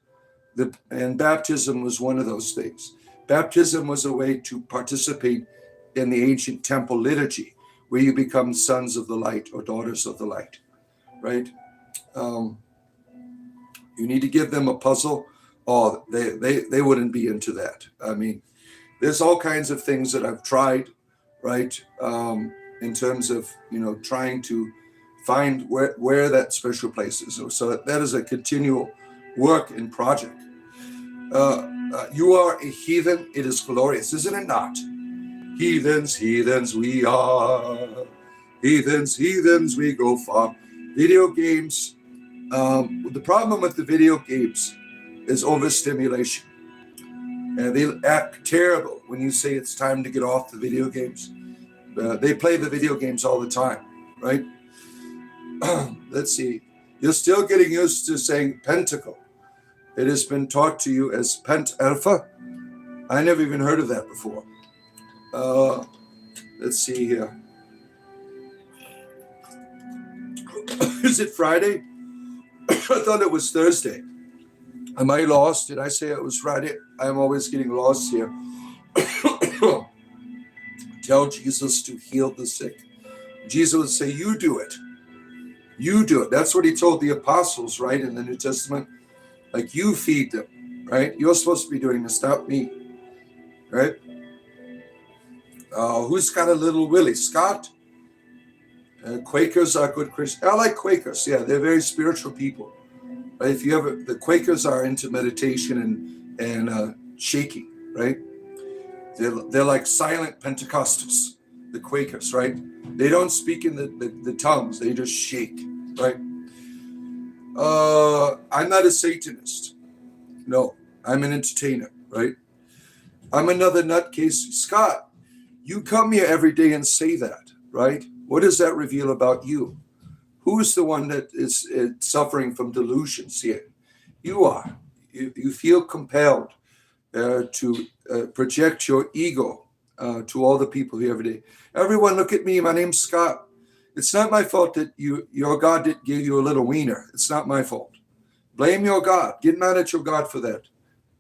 Speaker 1: and baptism was one of those things. Baptism was a way to participate in the ancient temple liturgy, where you become sons of the light or daughters of the light, right? You need to give them a puzzle. Oh, they wouldn't be into that. I mean, there's all kinds of things that I've tried, right? In terms of, trying to find where that special place is. So that is a continual work in project. You are a heathen. It is glorious, isn't it not? Heathens, heathens, we are. Heathens, heathens, we go far. Video games. The problem with the video games is overstimulation. And they act terrible when you say it's time to get off the video games. They play the video games all the time, right? Let's see. You're still getting used to saying Pentangle. It has been taught to you as Pent Alpha. I never even heard of that before. Let's see here. Is it Friday? I thought it was Thursday. Am I lost? Did I say it was Friday? I'm always getting lost here. Tell Jesus to heal the sick. Jesus would say, you do it. You do it. That's what he told the apostles, right, in the New Testament. Like, you feed them, right? You're supposed to be doing this, not me, right? Who's got a little Willie? Scott? Quakers are good Christians. I like Quakers. Yeah, they're very spiritual people. Right? If you ever, the Quakers are into meditation and shaky, right? They're like silent Pentecostals, the Quakers, right? They don't speak in the tongues. They just shake, right? I'm not a Satanist. No, I'm an entertainer, right? I'm another nutcase. Scott, you come here every day and say that, right? What does that reveal about you? Who's the one that is suffering from delusions here? You are. You feel compelled to project your ego to all the people here every day. Everyone, look at me. My name's Scott. It's not my fault that your God gave you a little wiener. It's not my fault. Blame your God. Get mad at your God for that.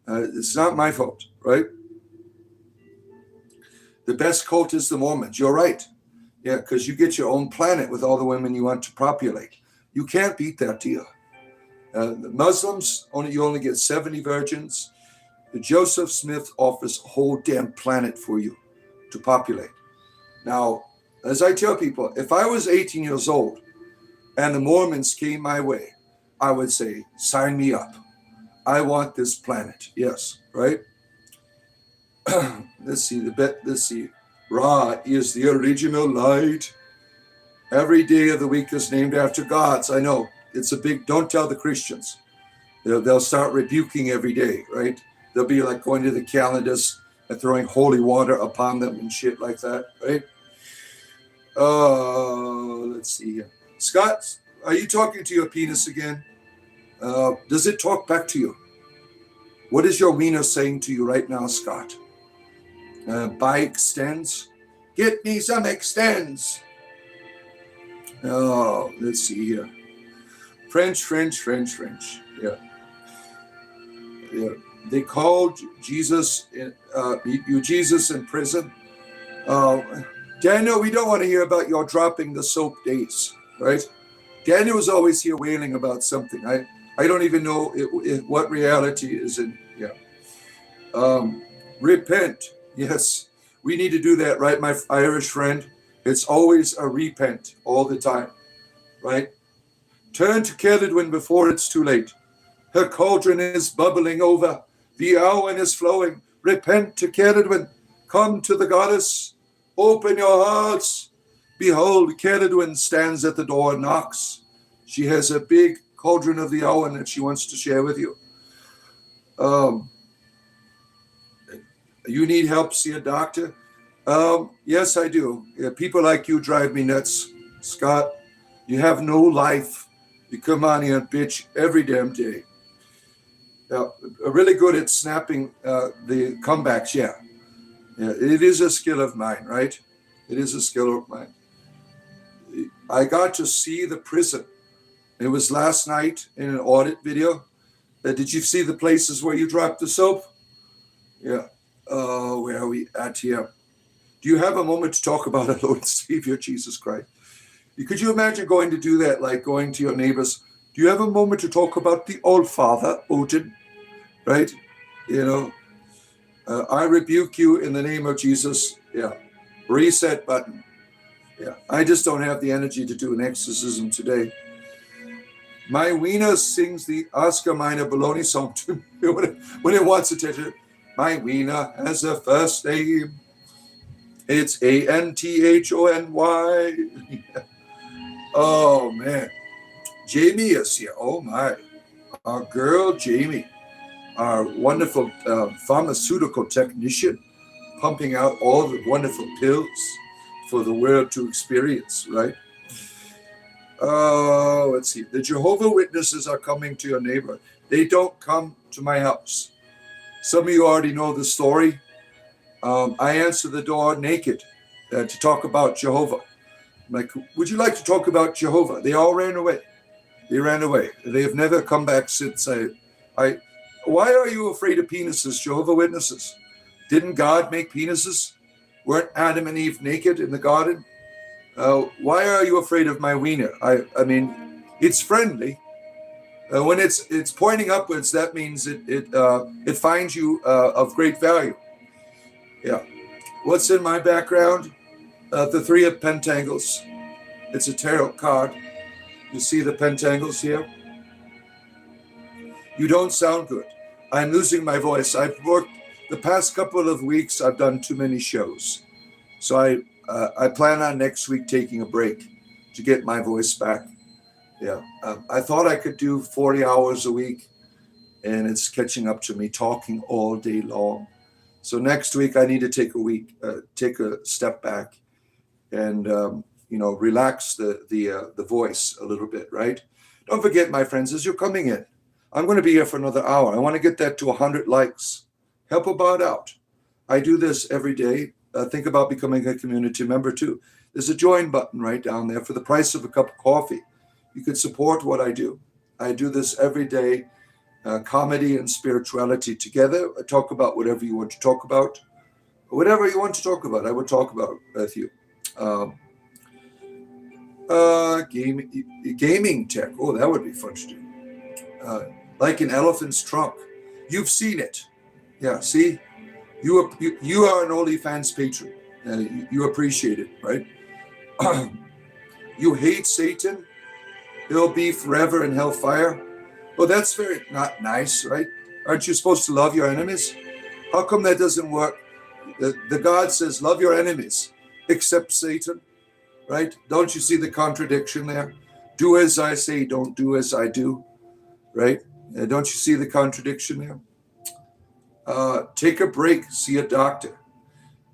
Speaker 1: It's not my fault, right? The best cult is the Mormons. You're right. Yeah, because you get your own planet with all the women you want to populate. You can't beat that deal. The Muslims, you only get 70 virgins. The Joseph Smith offers a whole damn planet for you to populate. Now, as I tell people, if I was 18 years old and the Mormons came my way, I would say, sign me up. I want this planet. Yes, right? Let's see. Ra is the original light. Every day of the week is named after gods. I know. It's a big, don't tell the Christians. They'll start rebuking every day, right? They'll be like going to the calendars and throwing holy water upon them and shit like that, right? Let's see here. Scott, are you talking to your penis again? Does it talk back to you? What is your wiener saying to you right now, Scott? Buy extends? Get me some extends. Oh, let's see here. French. Yeah. They called Jesus in prison. Daniel, we don't want to hear about your dropping the soap days, right? Daniel was always here wailing about something. I don't even know what reality is in. Yeah. Repent. Yes, we need to do that, right, my Irish friend? It's always a repent all the time, right? Turn to Cerridwen before it's too late. Her cauldron is bubbling over. The Owen is flowing. Repent to Cerridwen. Come to the goddess. Open your hearts. Behold, Cerridwen stands at the door and knocks. She has a big cauldron of the Owen that she wants to share with you. You need help, see a doctor? Yes, I do. Yeah, people like you drive me nuts. Scott, you have no life. You come on here and bitch every damn day. Really good at snapping the comebacks, yeah. It is a skill of mine, right? It is a skill of mine. I got to see the prison. It was last night in an audit video. Did you see the places where you dropped the soap? Yeah. Where are we at here? Do you have a moment to talk about our Lord and Savior, Jesus Christ? Could you imagine going to do that, like going to your neighbors? Do you have a moment to talk about the All Father, Odin? Right? I rebuke you in the name of Jesus. Yeah. Reset button. Yeah. I just don't have the energy to do an exorcism today. My wiener sings the Oscar Mayer baloney song to me when it wants attention. My wiener has a first name. It's Anthony. Oh, man. Jamie is here. Oh, my. Our girl, Jamie. Our wonderful pharmaceutical technician, pumping out all the wonderful pills for the world to experience, right? Let's see. The Jehovah Witnesses are coming to your neighborhood. They don't come to my house. Some of you already know the story. I answer the door naked to talk about Jehovah. I'm like, would you like to talk about Jehovah? They all ran away. They ran away. They have never come back since. Why are you afraid of penises, Jehovah Witnesses? Didn't God make penises? Weren't Adam and Eve naked in the garden? Why are you afraid of my wiener? I mean, it's friendly. When it's pointing upwards, that means it finds you of great value. Yeah. What's in my background? The Three of Pentangles. It's a tarot card. You see the Pentangles here? You don't sound good. I'm losing my voice. I've worked the past couple of weeks I've done too many shows. So I plan on next week taking a break to get my voice back. Yeah. I thought I could do 40 hours a week, and it's catching up to me talking all day long. So next week I need to take a step back and relax the voice a little bit, right? Don't forget, my friends, as you're coming in, I'm going to be here for another hour. I want to get that to 100 likes. Help about out. I do this every day. Think about becoming a community member too. There's a join button right down there for the price of a cup of coffee. You can support what I do. I do this every day. Comedy and spirituality together. I talk about whatever you want to talk about. Whatever you want to talk about, I will talk about with you. Gaming tech. Oh, that would be fun to do. Like an elephant's trunk. You've seen it. Yeah, see? You are an OnlyFans patron. You appreciate it, right? You hate Satan. He'll be forever in hellfire. Well, that's very not nice, right? Aren't you supposed to love your enemies? How come that doesn't work? The God says, love your enemies, except Satan, right? Don't you see the contradiction there? Do as I say, don't do as I do, right? Don't you see the contradiction there? Take a break, see a doctor.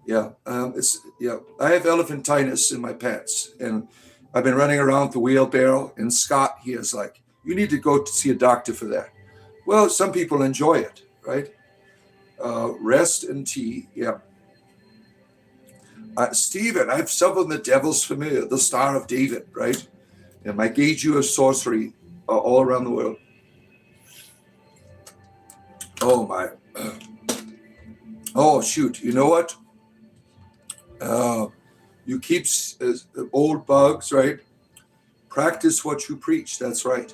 Speaker 1: Yeah, I have elephantitis in my pants, and I've been running around with the wheelbarrow. And Scott, he is like, you need to go to see a doctor for that. Well, some people enjoy it, right? Rest and tea, yeah. Stephen, I have several of the devil's familiar, the Star of David, right? And my gauge you of sorcery all around the world. Oh my. Oh shoot, you know what? You keep old bugs, right? Practice what you preach. That's right.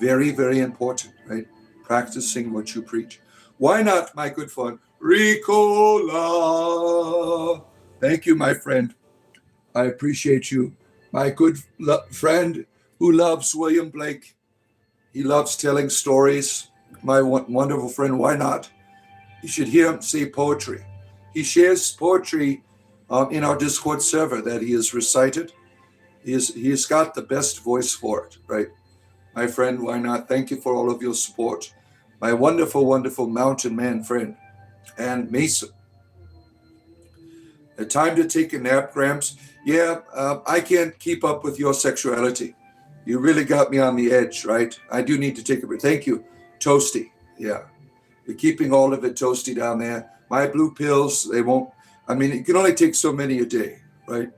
Speaker 1: Very, very important, right? Practicing what you preach. Why not, my good friend? Ricola. Thank you, my friend. I appreciate you. My good friend who loves William Blake. He loves telling stories. My wonderful friend, why not? You should hear him say poetry. He shares poetry in our Discord server that he has recited. He has got the best voice for it, right? My friend, why not? Thank you for all of your support. My wonderful, wonderful mountain man friend and Mason. A time to take a nap, Gramps. Yeah, I can't keep up with your sexuality. You really got me on the edge, right? I do need to take a break. Thank you, Toasty. Yeah, you're keeping all of it toasty down there. My blue pills, they won't. I mean, you can only take so many a day, right?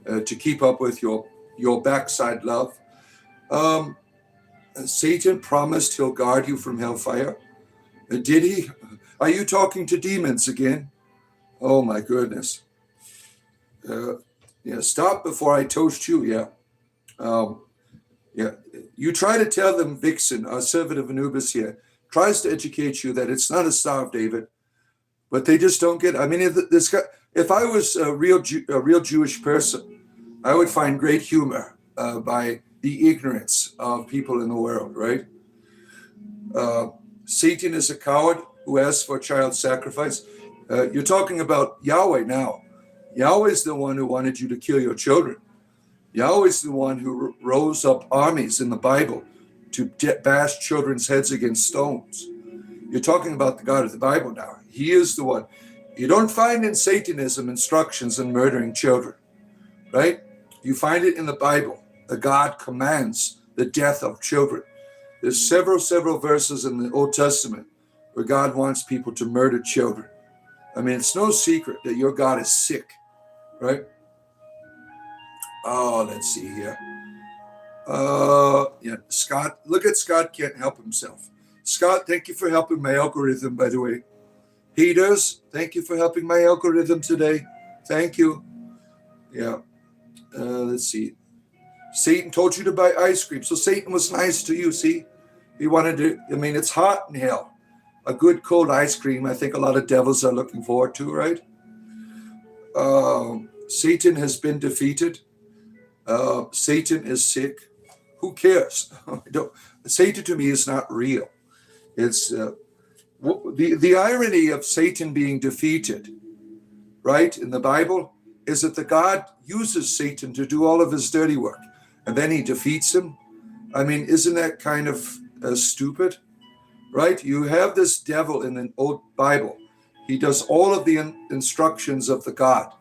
Speaker 1: To keep up with your backside love. Satan promised he'll guard you from hellfire. Did he? Are you talking to demons again? Oh my goodness. Yeah, stop before I toast you. Yeah. Yeah. You try to tell them, Vixen, our servant of Anubis here, tries to educate you that it's not a Star of David, but they just don't get it. I mean, if I was a real Jewish person, I would find great humor by the ignorance of people in the world, right? Satan is a coward who asks for child sacrifice. You're talking about Yahweh now. Yahweh's the one who wanted you to kill your children. Yahweh's the one who rose up armies in the Bible to bash children's heads against stones. You're talking about the God of the Bible now. He is the one. You don't find in Satanism instructions on murdering children, right? You find it in the Bible. The God commands the death of children. There's several verses in the Old Testament where God wants people to murder children. I mean, it's no secret that your God is sick, right? Oh, let's see here. Yeah, Scott. Look at Scott can't help himself. Scott, thank you for helping my algorithm, by the way. Peters, thank you for helping my algorithm today. Thank you. Yeah. Let's see. Satan told you to buy ice cream. So Satan was nice to you, see? He wanted to, I mean, it's hot in hell. A good cold ice cream, I think a lot of devils are looking forward to, right? Satan has been defeated. Satan is sick. Who cares? Satan to me is not real. It's The irony of Satan being defeated, right, in the Bible, is that the God uses Satan to do all of his dirty work, and then he defeats him. I mean, isn't that kind of stupid, right? You have this devil in the old Bible. He does all of the instructions of the God,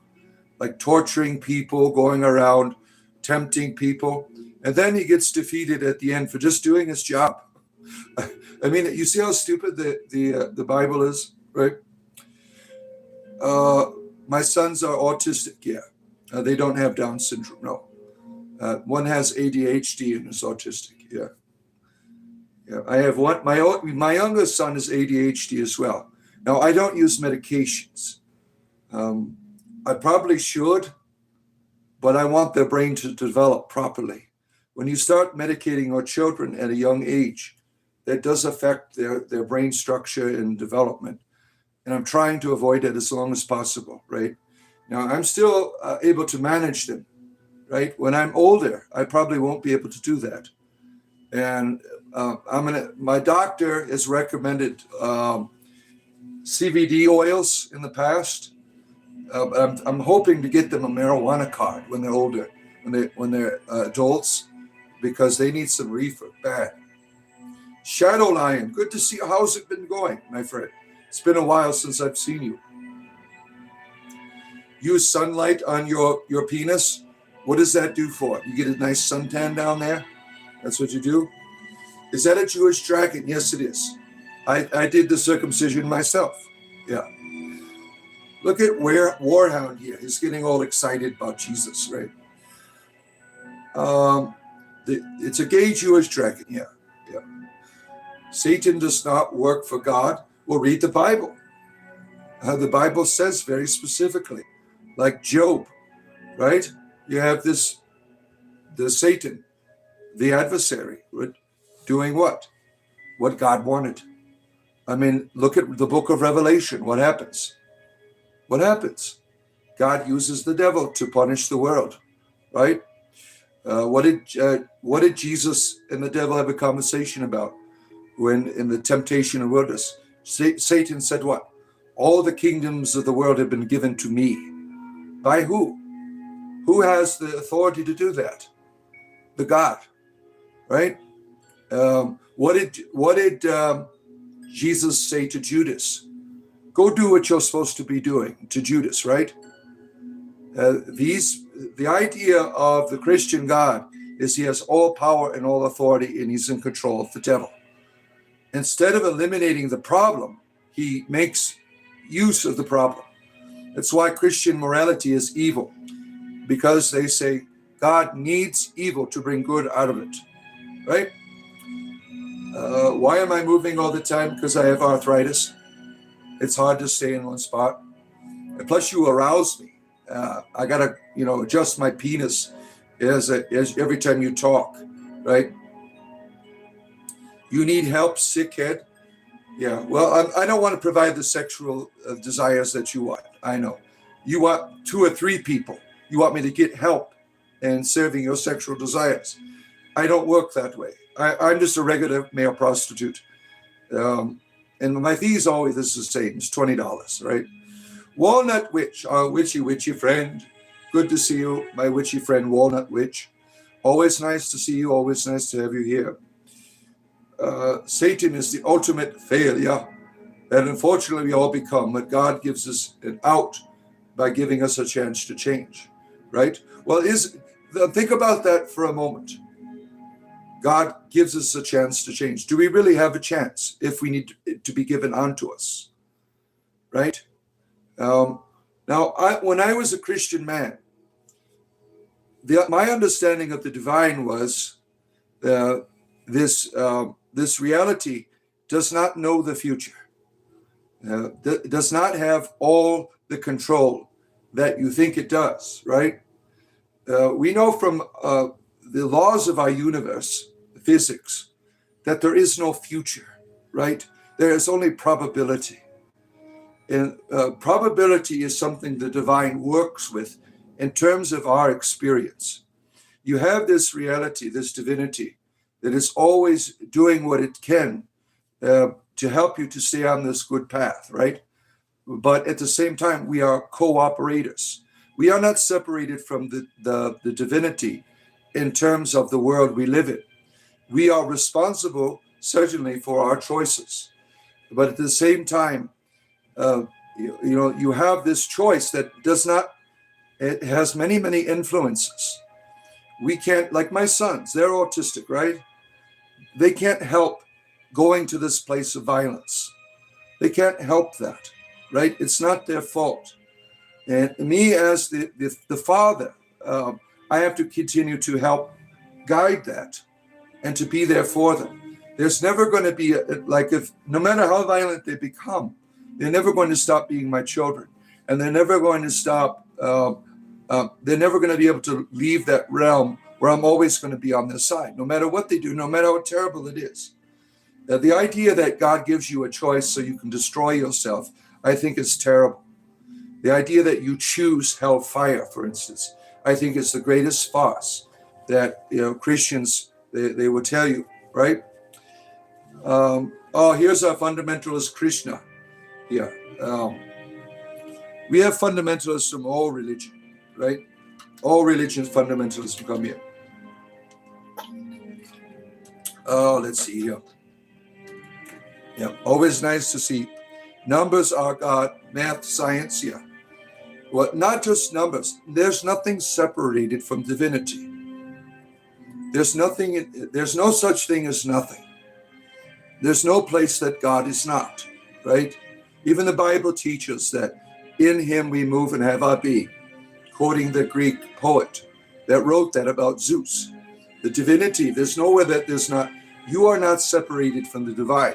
Speaker 1: like torturing people, going around, tempting people, and then he gets defeated at the end for just doing his job. I mean, you see how stupid the Bible is, right? My sons are autistic, yeah. They don't have Down syndrome, no. One has ADHD and is autistic, yeah. Yeah, I have one. My youngest son is ADHD as well. Now, I don't use medications. I probably should, but I want their brain to develop properly. When you start medicating our children at a young age, that does affect their brain structure and development. And I'm trying to avoid it as long as possible, right? Now, I'm still able to manage them, right? When I'm older, I probably won't be able to do that. And my doctor has recommended CBD oils in the past. I'm hoping to get them a marijuana card when they're older, when they're adults, because they need some reefer bad. Shadow Lion, good to see you. How's it been going, my friend? It's been a while since I've seen you. Use sunlight on your penis. What does that do for it? You get a nice suntan down there? That's what you do? Is that a Jewish dragon? Yes, it is. I did the circumcision myself. Yeah. Look at Warhound here. He's getting all excited about Jesus, right? It's a gay Jewish dragon, yeah. Satan does not work for God. Well, read the Bible. The Bible says very specifically, like Job, right? You have the Satan, the adversary, doing what? What God wanted. I mean, look at the book of Revelation. What happens? What happens? God uses the devil to punish the world, right? What did Jesus and the devil have a conversation about when in the temptation of wilderness? Satan said what? All the kingdoms of the world have been given to me. By who? Who has the authority to do that? The God, right? What did Jesus say to Judas? Go do what you're supposed to be doing, to Judas, right? The idea of the Christian God is he has all power and all authority, and he's in control of the devil. Instead of eliminating the problem, he makes use of the problem. That's why Christian morality is evil, because they say God needs evil to bring good out of it, right? Why am I moving all the time? Because I have arthritis. It's hard to stay in one spot. And plus, you arouse me. I gotta, adjust my penis as every time you talk, right? You need help, sick head. Yeah. Well, I don't want to provide the sexual desires that you want. I know. You want 2 or 3 people. You want me to get help in serving your sexual desires. I don't work that way. I'm just a regular male prostitute. And my fee is always the same. It's $20, right? Walnut Witch, our witchy friend. Good to see you, my witchy friend, Walnut Witch. Always nice to see you. Always nice to have you here. Satan is the ultimate failure that unfortunately we all become, but God gives us an out by giving us a chance to change, right? Well, think about that for a moment. God gives us a chance to change. Do we really have a chance if we need it to be given unto us, right? When I was a Christian man, my understanding of the divine was this reality does not know the future, does not have all the control that you think it does, right? We know from the laws of our universe, physics, that there is no future, right? There is only probability. And probability is something the divine works with in terms of our experience. You have this reality, this divinity, that is always doing what it can to help you to stay on this good path, right? But at the same time, we are cooperators. We are not separated from the divinity in terms of the world we live in. We are responsible, certainly, for our choices. But at the same time, you have this choice that it has many, many influences. We can't, like my sons, they're autistic, right? They can't help going to this place of violence. They can't help that, right? It's not their fault. And me as the father, I have to continue to help guide that and to be there for them. There's never going to be, no matter how violent they become, they're never going to stop being my children. And they're never going to stop, they're never going to be able to leave that realm where I'm always going to be on their side, no matter what they do, no matter how terrible it is. The idea that God gives you a choice so you can destroy yourself, I think is terrible. The idea that you choose hellfire, for instance, I think is the greatest farce that Christians, they will tell you, right? Here's our fundamentalist Krishna. Yeah. We have fundamentalists from all religion, right? All religions fundamentalists come here. Let's see here. Yeah, always nice to see. Numbers are God, math, science, yeah. Well, not just numbers. There's nothing separated from divinity. There's no such thing as nothing. There's no place that God is not, right? Even the Bible teaches that in him we move and have our being, quoting the Greek poet that wrote that about Zeus. The divinity, there's nowhere that there's not. You are not separated from the divine.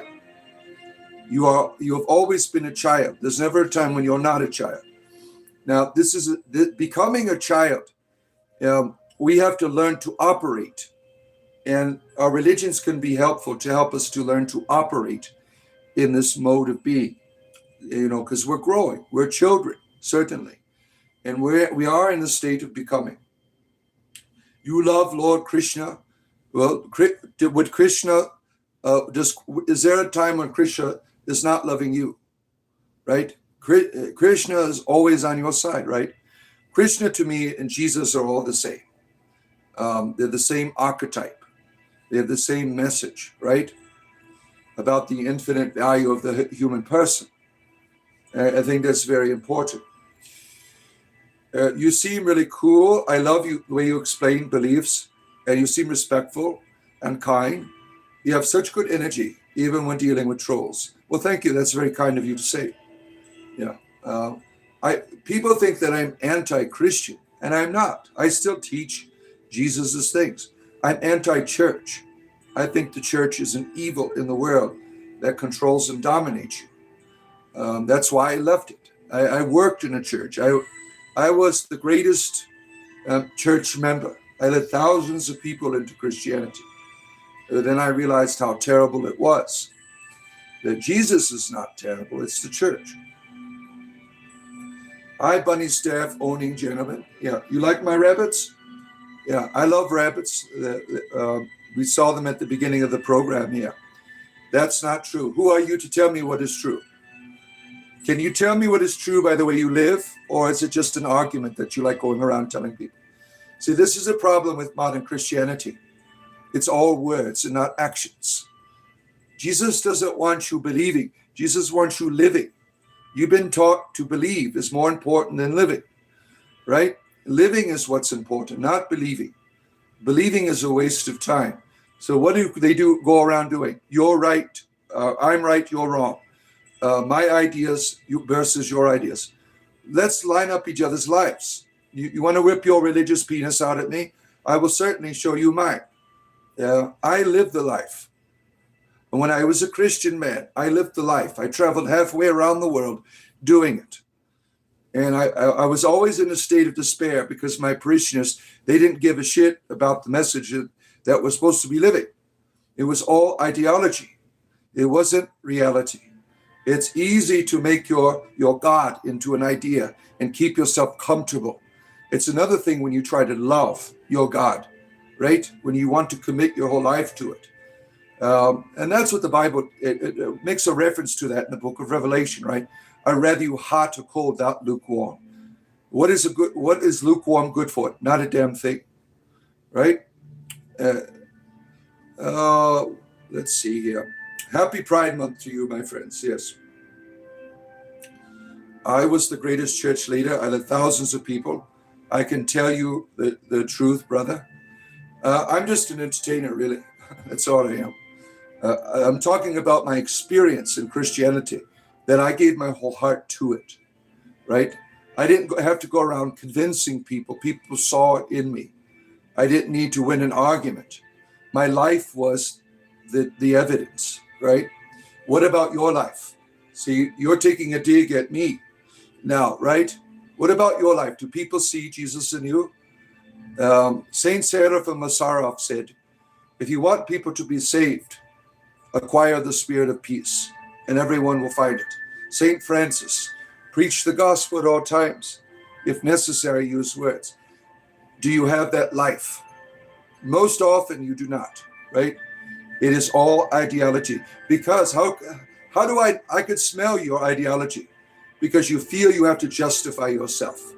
Speaker 1: You have always been a child. There's never a time when you're not a child. Now, becoming a child, we have to learn to operate. And our religions can be helpful to help us to learn to operate in this mode of being, because we're growing. We're children, certainly. And we are in the state of becoming. You love Lord Krishna. Well, would Krishna, is there a time when Krishna is not loving you, right? Krishna is always on your side, right? Krishna to me and Jesus are all the same. They're the same archetype. They have the same message, right? About the infinite value of the human person. I think that's very important. You seem really cool. I love the way you explain beliefs, and you seem respectful and kind. You have such good energy, even when dealing with trolls. Well, thank you. That's very kind of you to say. Yeah. People think that I'm anti-Christian, and I'm not. I still teach Jesus's things. I'm anti-church. I think the church is an evil in the world that controls and dominates you. That's why I left it. I worked in a church. I was the greatest church member. I led thousands of people into Christianity. Then I realized how terrible it was. That Jesus is not terrible, it's the church. Hi, bunny staff owning gentlemen. Yeah, you like my rabbits? Yeah, I love rabbits. We saw them at the beginning of the program here. That's not true. Who are you to tell me what is true? Can you tell me what is true by the way you live? Or is it just an argument that you like going around telling people? See, this is a problem with modern Christianity. It's all words and not actions. Jesus doesn't want you believing. Jesus wants you living. You've been taught to believe is more important than living, right? Living is what's important, not believing. Believing is a waste of time. So what do they go around doing? You're right. I'm right. You're wrong. My ideas versus your ideas. Let's line up each other's lives. You want to whip your religious penis out at me? I will certainly show you mine. I lived the life. And when I was a Christian man, I lived the life. I traveled halfway around the world doing it. And I was always in a state of despair because my parishioners, they didn't give a shit about the message that was supposed to be living. It was all ideology. It wasn't reality. It's easy to make your God into an idea and keep yourself comfortable. It's another thing when you try to love your God, right? When you want to commit your whole life to it. And that's what the Bible, it makes a reference to that in the book of Revelation, right? I'd rather you hot or cold, not lukewarm. What is lukewarm good for? Not a damn thing, right? Uh, uh, let's see here. Happy Pride Month to you, my friends. Yes. I was the greatest church leader. I led thousands of people. I can tell you the truth, brother. I'm just an entertainer, really. That's all I am. I'm talking about my experience in Christianity, that I gave my whole heart to it, right? I didn't have to go around convincing people. People saw it in me. I didn't need to win an argument. My life was the evidence, right? What about your life? See, you're taking a dig at me now, right? What about your life? Do people see Jesus in you? Saint Seraphim Masaroff said, if you want people to be saved, acquire the spirit of peace, and everyone will find it. Saint Francis, preach the gospel at all times. If necessary, use words. Do you have that life? Most often you do not, right? It is all ideology. Because how do I could smell your ideology? Because you feel you have to justify yourself.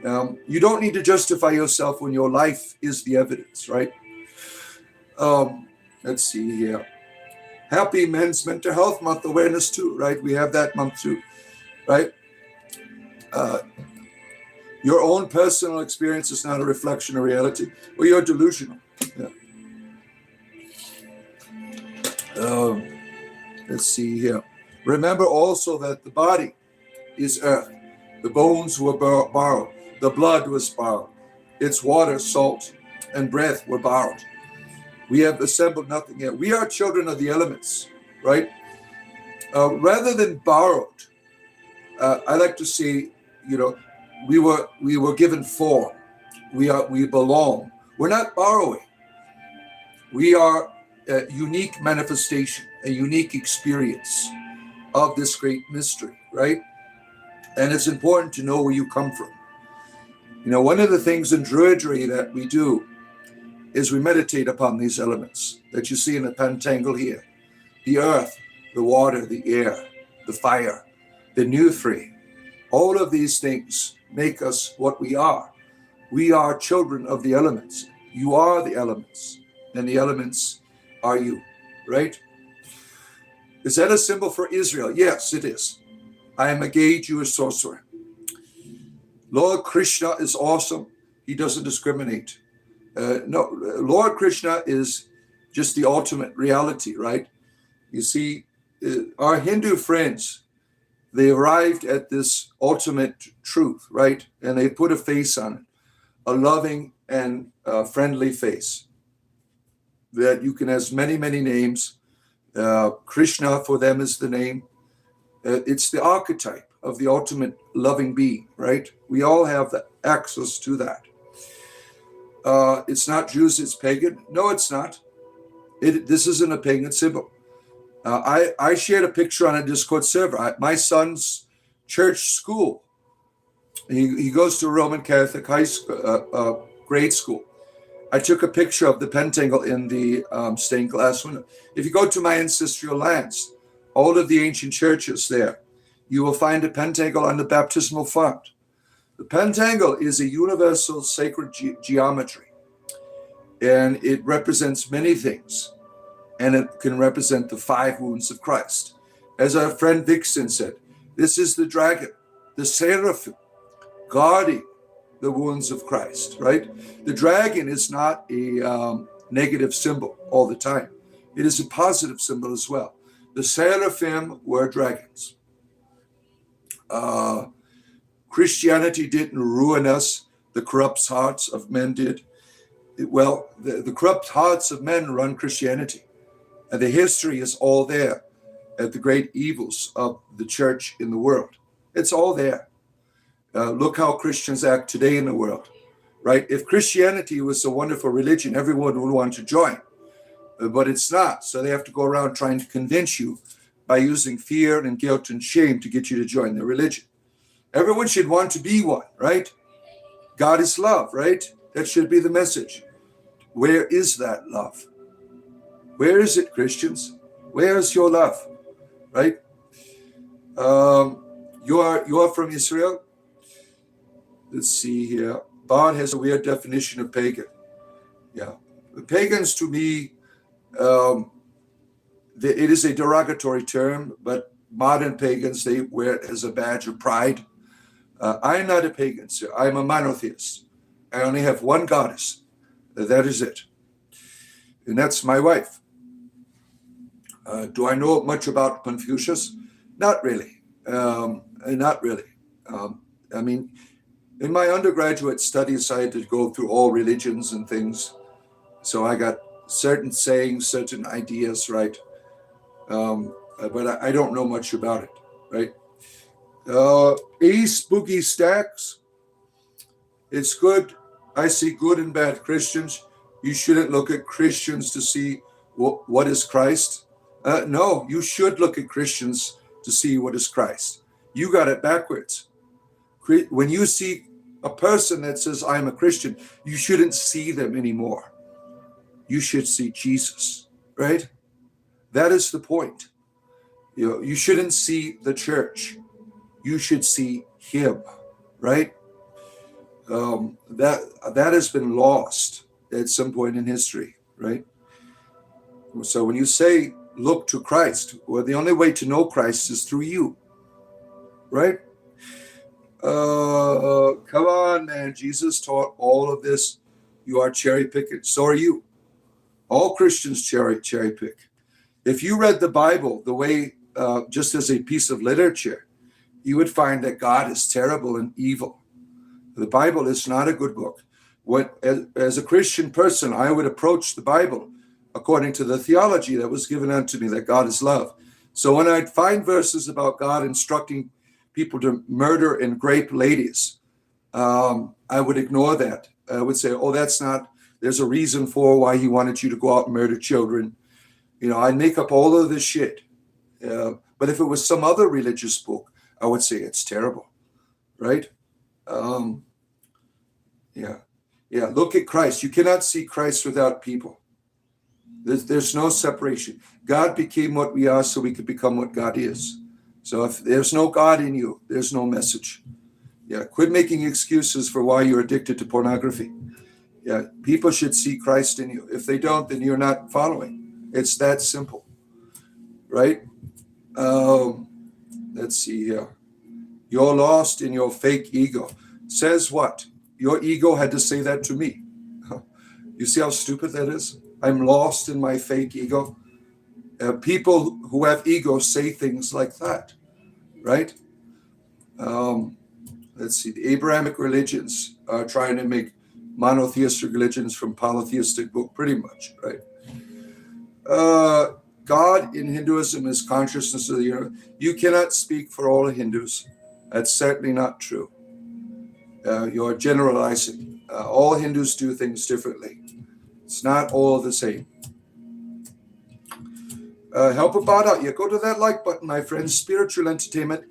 Speaker 1: You don't need to justify yourself when your life is the evidence, right? Let's see here. Happy Men's Mental Health Month awareness too, right? We have that month too, right? Your own personal experience is not a reflection of reality. Well, you're delusional. Yeah. Let's see here. Remember also that the body is earth. The bones were borrowed. The blood was borrowed. Its water, salt, and breath were borrowed. We have assembled nothing yet. We are children of the elements, right? Rather than borrowed, I like to say, we were given form. We belong. We're not borrowing. We are a unique manifestation, a unique experience of this great mystery, right? And it's important to know where you come from. One of the things in druidry that we do is we meditate upon these elements that you see in the Pentangle here. The earth, the water, the air, the fire, the new three. All of these things make us what we are. We are children of the elements. You are the elements, and the elements are you, right? Is that a symbol for Israel? Yes, it is. I am a gay Jewish sorcerer. Lord Krishna is awesome. He doesn't discriminate. No, Lord Krishna is just the ultimate reality, right? You see, our Hindu friends, they arrived at this ultimate truth, right? And they put a face on it, a loving and friendly face. That you can have many, many names. Krishna for them is the name. It's the archetype of the ultimate loving being, right? We all have the access to that. It's not Jews, it's pagan. No, it's not. This isn't a pagan symbol. I shared a picture on a Discord server. My son's church school, he goes to a Roman Catholic high school, grade school. I took a picture of the Pentangle in the stained glass window. If you go to my ancestral lands, all of the ancient churches there, you will find a Pentangle on the baptismal font. The Pentangle is a universal sacred geometry, and it represents many things, and it can represent the 5 wounds of Christ. As our friend Vixen said, this is the dragon, the seraphim, guarding the wounds of Christ, right? The dragon is not a negative symbol all the time. It is a positive symbol as well. The seraphim were dragons. Christianity didn't ruin us. The corrupt hearts of men did. Well, the corrupt hearts of men run Christianity. And the history is all there at the great evils of the church in the world. It's all there. Look how Christians act today in the world, right? If Christianity was a wonderful religion, everyone would want to join. But it's not. So they have to go around trying to convince you by using fear and guilt and shame to get you to join their religion. Everyone should want to be one, right? God is love, right? That should be the message. Where is that love? Where is it, Christians? Where is your love? Right? You are from Israel. Let's see here. Bond has a weird definition of pagan. Yeah. Pagans, to me, it is a derogatory term, but modern pagans, they wear it as a badge of pride. I'm not a pagan, sir. I'm a monotheist. I only have one goddess. That is it. And that's my wife. Do I know much about Confucius? Not really. Not really. I mean, in my undergraduate studies, I had to go through all religions and things. So I got certain sayings, certain ideas, right? But I don't know much about it, right? Spooky stacks. It's good. I see good and bad Christians. You shouldn't look at Christians to see what is Christ. No, you should look at Christians to see what is Christ. You got it backwards. When you see a person that says, I'm a Christian, you shouldn't see them anymore. You should see Jesus, right? That is the point. You shouldn't see the church. You should see him, right? That has been lost at some point in history, right? So when you say, look to Christ, well, the only way to know Christ is through you, right? Come on, man. Jesus taught all of this. You are cherry picking. So are you. All Christians cherry pick. If you read the Bible the way, just as a piece of literature, you would find that God is terrible and evil. The Bible is not a good book. As a Christian person, I would approach the Bible according to the theology that was given unto me, that God is love. So when I'd find verses about God instructing people to murder and grape ladies, I would ignore that. I would say, oh, that's not, there's a reason for why he wanted you to go out and murder children. I'd make up all of this shit. But if it was some other religious book, I would say it's terrible, right? Yeah. Look at Christ. You cannot see Christ without people. There's no separation. God became what we are so we could become what God is. So if there's no God in you, there's no message. Yeah, quit making excuses for why you're addicted to pornography. Yeah, people should see Christ in you. If they don't, then you're not following. It's that simple, right? Let's see here. You're lost in your fake ego. Says what? Your ego had to say that to me. You see how stupid that is? I'm lost in my fake ego. People who have ego say things like that, right? Let's see. The Abrahamic religions are trying to make monotheistic religions from polytheistic book, pretty much, right? God in Hinduism is consciousness of the universe. You cannot speak for all Hindus. That's certainly not true. You're generalizing. All Hindus do things differently. It's not all the same. Help a bot out. Yeah, go to that like button, my friends. Spiritual entertainment,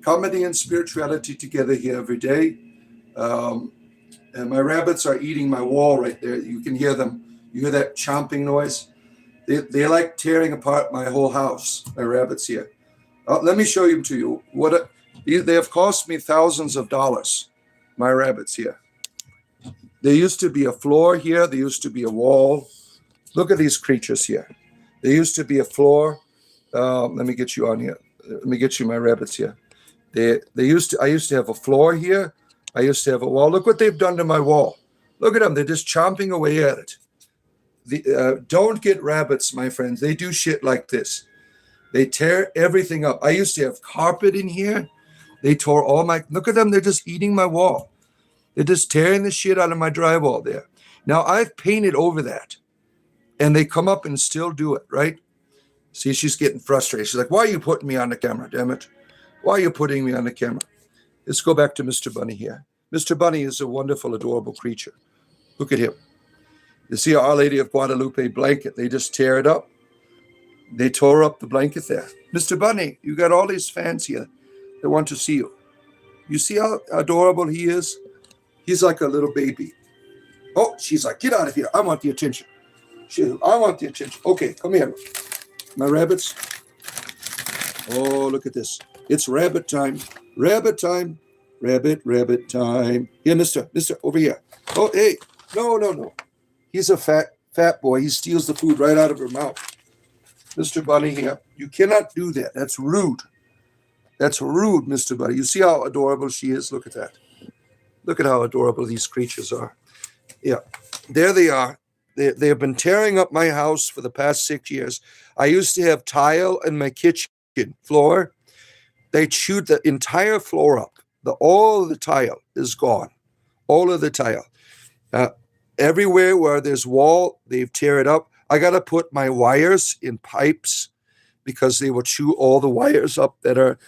Speaker 1: comedy and spirituality together here every day. And my rabbits are eating my wall right there. You can hear them. You hear that chomping noise? They like tearing apart my whole house, my rabbits here. Let me show them to you. They have cost me thousands of dollars, my rabbits here. There used to be a floor here. There used to be a wall. Look at these creatures here. There used to be a floor. Let me get you on here. Let me get you my rabbits here. I used to have a floor here. I used to have a wall. Look what they've done to my wall. Look at them. They're just chomping away at it. Don't get rabbits, my friends. They do shit like this. They tear everything up. I used to have carpet in here. They tore all my, look at them. They're just eating my wall. They're just tearing the shit out of my drywall there. Now I've painted over that and they come up and still do it, right? See, she's getting frustrated. She's like, why are you putting me on the camera, damn it? Why are you putting me on the camera? Let's go back to Mr. Bunny here. Mr. Bunny is a wonderful, adorable creature. Look at him. You see Our Lady of Guadalupe blanket. They just tear it up. They tore up the blanket there. Mr. Bunny, you got all these fans here that want to see you. You see how adorable he is? He's like a little baby. Oh, she's like, get out of here. I want the attention. I want the attention. Okay, come here. My rabbits. Oh, look at this. It's rabbit time. Rabbit time. Rabbit time. Here, mister, over here. Oh, hey. No. He's a fat boy. He steals the food right out of her mouth. Mr. Bunny here. You cannot do that. That's rude. That's rude, Mr. Bunny. You see how adorable she is? Look at that. Look at how adorable these creatures are. Yeah, there they are. They have been tearing up my house for the past 6 years. I used to have tile in my kitchen floor. They chewed the entire floor up. All of the tile is gone. All of the tile. Everywhere where there's wall, they've tear it up. I got to put my wires in pipes because they will chew all the wires up that are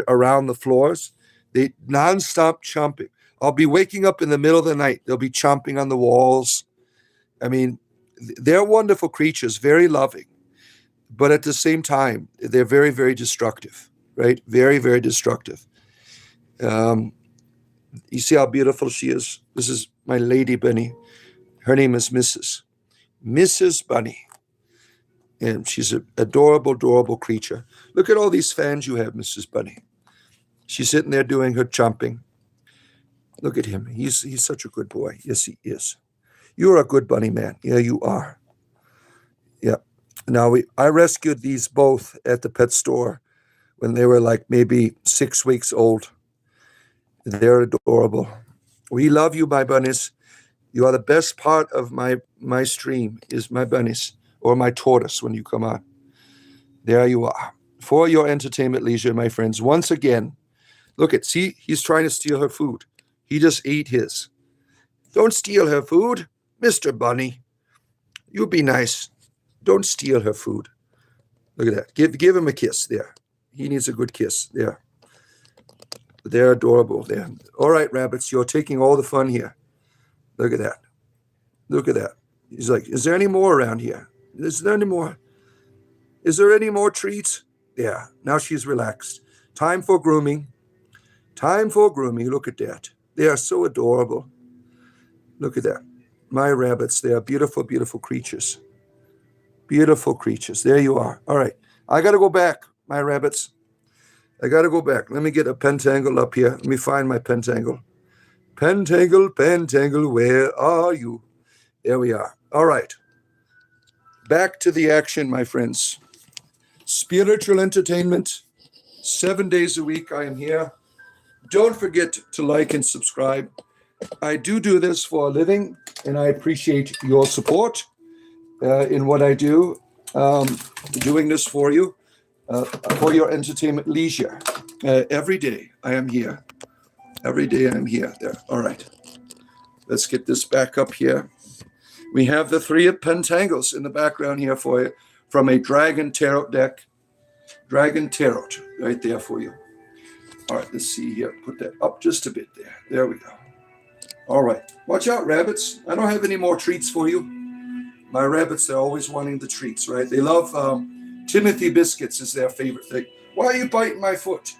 Speaker 1: around the floors. They nonstop chomping. I'll be waking up in the middle of the night. They'll be chomping on the walls. I mean, they're wonderful creatures, very loving. But at the same time, they're very, very destructive, right? Very, very destructive. You see how beautiful she is? This is my lady bunny. Her name is Mrs. Bunny. And she's an adorable, adorable creature. Look at all these fans you have, Mrs. Bunny. She's sitting there doing her chomping. Look at him. He's such a good boy. Yes, he is. You're a good bunny man. Yeah, you are. Yeah. Now, I rescued these both at the pet store when they were like maybe 6 weeks old. They're adorable. We love you, my bunnies. You are the best part of my stream is my bunnies or my tortoise when you come on. There you are. For your entertainment leisure, my friends. Once again, look at, see, he's trying to steal her food. He just ate his. Don't steal her food, Mr. Bunny. You be nice. Don't steal her food. Look at that. Give him a kiss there. He needs a good kiss there. They're adorable there. All right, rabbits, you're taking all the fun here. Look at that. Look at that. He's like, is there any more around here? Is there any more? Is there any more treats? Yeah, now she's relaxed. Time for grooming. Time for grooming. Look at that. They are so adorable. Look at that. My rabbits, they are beautiful, beautiful creatures. Beautiful creatures. There you are. All right. I got to go back, my rabbits. I got to go back. Let me get a Pentangle up here. Let me find my Pentangle. Pentangle, where are you? There we are. All right. Back to the action, my friends. Spiritual entertainment. 7 days a week I am here. Don't forget to like and subscribe. I do this for a living, and I appreciate your support in what I do, doing this for you, for your entertainment leisure. Every day I am here. Every day I'm here. There. All right. Let's get this back up here. We have the 3 Pentangles in the background here for you from a Dragon Tarot deck. Dragon Tarot right there for you. All right, let's see here. Put that up just a bit there. There we go. All right. Watch out, rabbits. I don't have any more treats for you. My rabbits, they're always wanting the treats, right? They love Timothy biscuits is their favorite thing. Why are you biting my foot?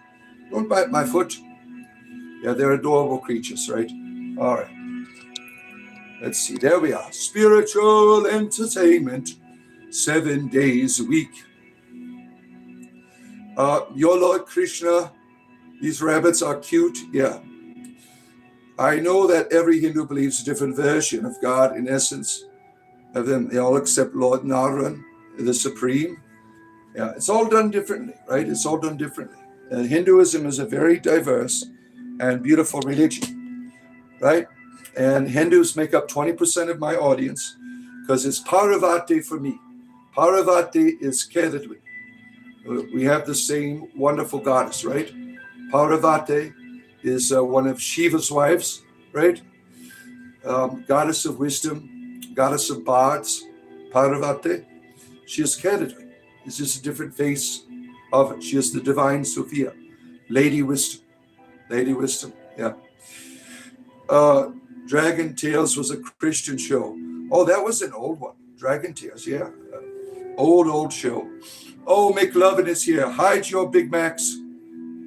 Speaker 1: Don't bite my foot. Yeah, they're adorable creatures, right? All right. Let's see. There we are. Spiritual entertainment. 7 days a week. Your Lord Krishna, these rabbits are cute. Yeah. I know that every Hindu believes a different version of God in essence of them. They all accept Lord Narayan, the Supreme. Yeah, it's all done differently, right? It's all done differently. Hinduism is a very diverse and beautiful religion, right? And Hindus make up 20% of my audience because it's Parvati for me. Parvati is Kedatwi. We have the same wonderful goddess, right? Parvati is one of Shiva's wives, right? Goddess of wisdom, goddess of bards, Parvati. She is Kedatwi. It's just a different face of it. She is the divine Sophia, Lady Wisdom. Lady Wisdom, yeah. Dragon Tales was a Christian show. Oh, that was an old one. Dragon Tales, yeah. Old show. Oh, McLovin is here. Hide your Big Macs.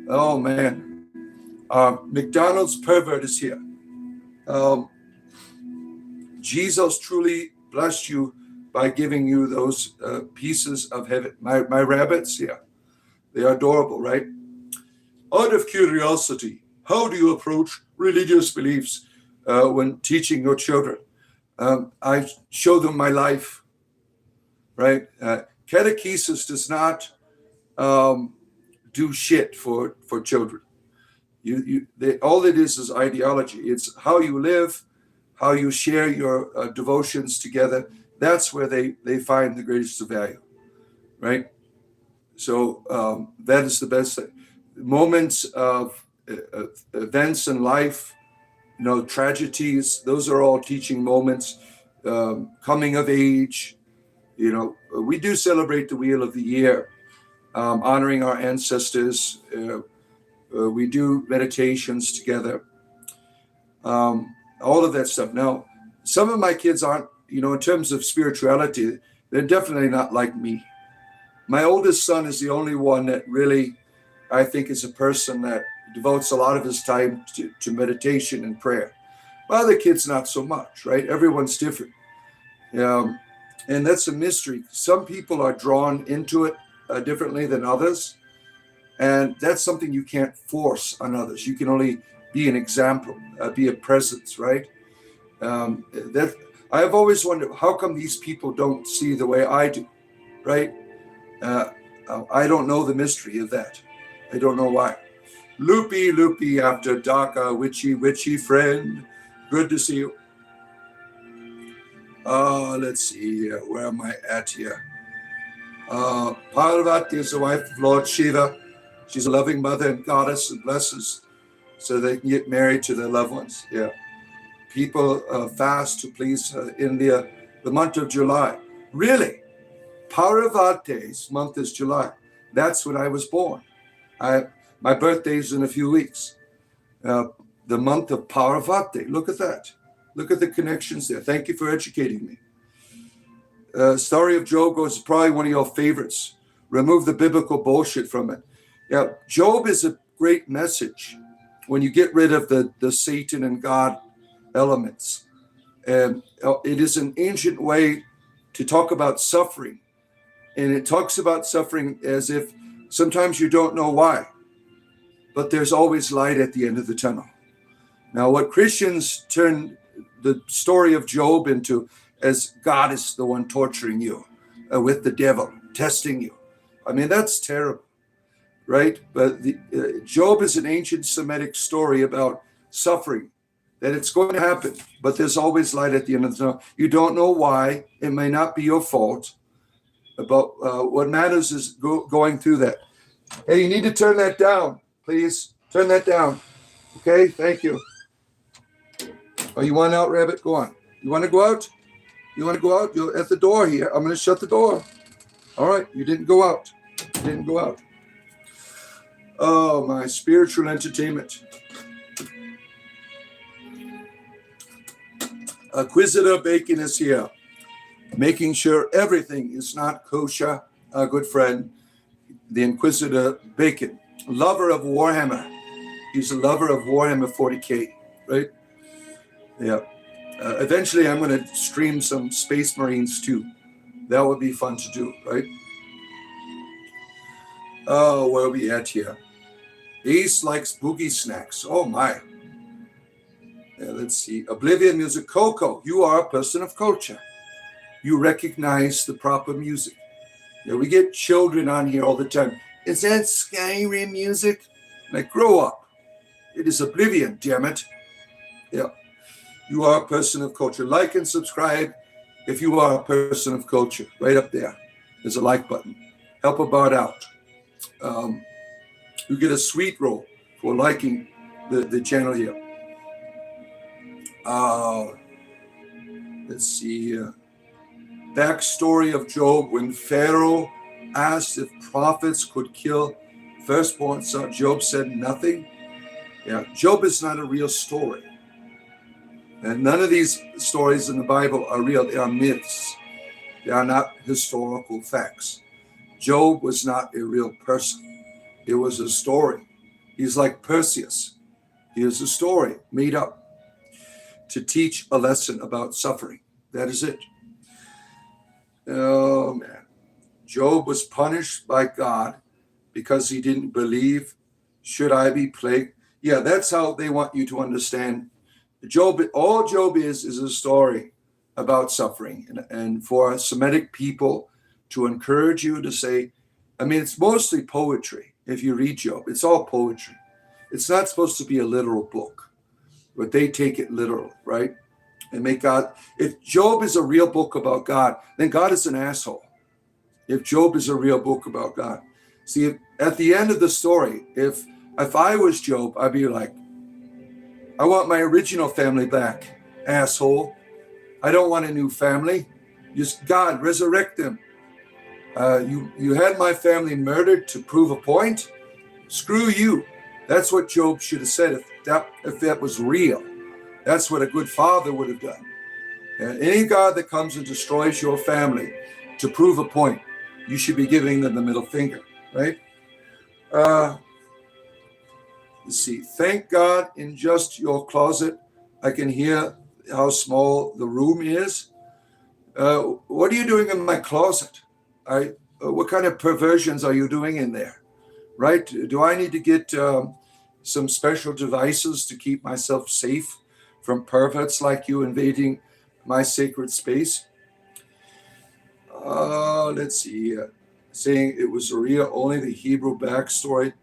Speaker 1: Oh, man. McDonald's pervert is here. Jesus truly blessed you by giving you those pieces of heaven. My rabbits, yeah, they are adorable, right? Out of curiosity, how do you approach religious beliefs when teaching your children? I show them my life, right? Catechesis does not do shit for children. All it is ideology. It's how you live, how you share your devotions together. That's where they find the greatest value, right? So that is the best thing. Moments of events in life, tragedies, those are all teaching moments. Coming of age, we do celebrate the Wheel of the Year, honoring our ancestors. We do meditations together, all of that stuff. Now, some of my kids aren't, in terms of spirituality, they're definitely not like me. My oldest son is the only one that really, I think, is a person that devotes a lot of his time to meditation and prayer. My other kids, not so much, right? Everyone's different. And that's a mystery. Some people are drawn into it differently than others. And that's something you can't force on others. You can only be an example, be a presence, right? I've always wondered, how come these people don't see the way I do, right? I don't know the mystery of that. I don't know why. Loopy after dark, witchy friend. Good to see you. Let's see, where am I at here? Parvati is the wife of Lord Shiva. She's a loving mother and goddess and blesses so they can get married to their loved ones. Yeah. People fast to please India the month of July. Really? Parvati's month is July. That's when I was born. My birthday is in a few weeks. The month of Parvati. Look at that. Look at the connections there. Thank you for educating me. Story of Job is probably one of your favorites. Remove the biblical bullshit from it. Yeah, Job is a great message when you get rid of the Satan and God elements. And it is an ancient way to talk about suffering. And it talks about suffering as if sometimes you don't know why, but there's always light at the end of the tunnel. Now, what Christians turn the story of Job into as God is the one torturing you with the devil, testing you. I mean, that's terrible, right? But Job is an ancient Semitic story about suffering, that it's going to happen, but there's always light at the end of the tunnel. You don't know why. It may not be your fault. But what matters is going through that. Hey, you need to turn that down, please. Turn that down. Okay, thank you. Oh, you want out, Rabbit? Go on. You want to go out? You want to go out? You're at the door here. I'm going to shut the door. All right, you didn't go out. You didn't go out. Oh, my spiritual entertainment. Acquisitor Bacon is here, making sure everything is not kosher. Our good friend, the Inquisitor Bacon, lover of Warhammer. He's a lover of Warhammer 40K, right? Yeah. Eventually, I'm going to stream some Space Marines too. That would be fun to do, right? Oh, where are we at here? Ace likes boogie snacks. Oh, my. Yeah, let's see. Oblivion Music. Coco, you are a person of culture. You recognize the proper music. Yeah, we get children on here all the time. Is that Skyrim music? Like, grow up. It is Oblivion, damn it. Yeah. You are a person of culture. Like and subscribe if you are a person of culture. Right up there. There's a like button. Help a bot out. You get a sweet roll for liking the channel here. Let's see. Backstory of Job. When Pharaoh asked if prophets could kill firstborn son, Job said nothing. Yeah, Job is not a real story. And none of these stories in the Bible are real. They are myths. They are not historical facts. Job was not a real person. It was a story. He's like Perseus. He is a story made up to teach a lesson about suffering. That is it. Oh, man. Job was punished by God because he didn't believe. Should I be plagued? Yeah, that's how they want you to understand Job. All Job is a story about suffering. And for Semitic people to encourage you to say, I mean, it's mostly poetry. If you read Job, it's all poetry. It's not supposed to be a literal book, but they take it literal, right? And make God, if Job is a real book about God, then God is an asshole. If Job is a real book about God. See, at the end of the story, if I was Job, I'd be like, I want my original family back, asshole. I don't want a new family. Just God, resurrect them. You had my family murdered to prove a point. Screw you. That's what Job should have said if that was real. That's what a good father would have done. Any God that comes and destroys your family to prove a point, you should be giving them the middle finger, right? Let's see. Thank God in just your closet, I can hear how small the room is. What are you doing in my closet? What kind of perversions are you doing in there, right? Do I need to get some special devices to keep myself safe from perverts like you invading my sacred space? Let's see. Saying it was real, only the Hebrew backstory.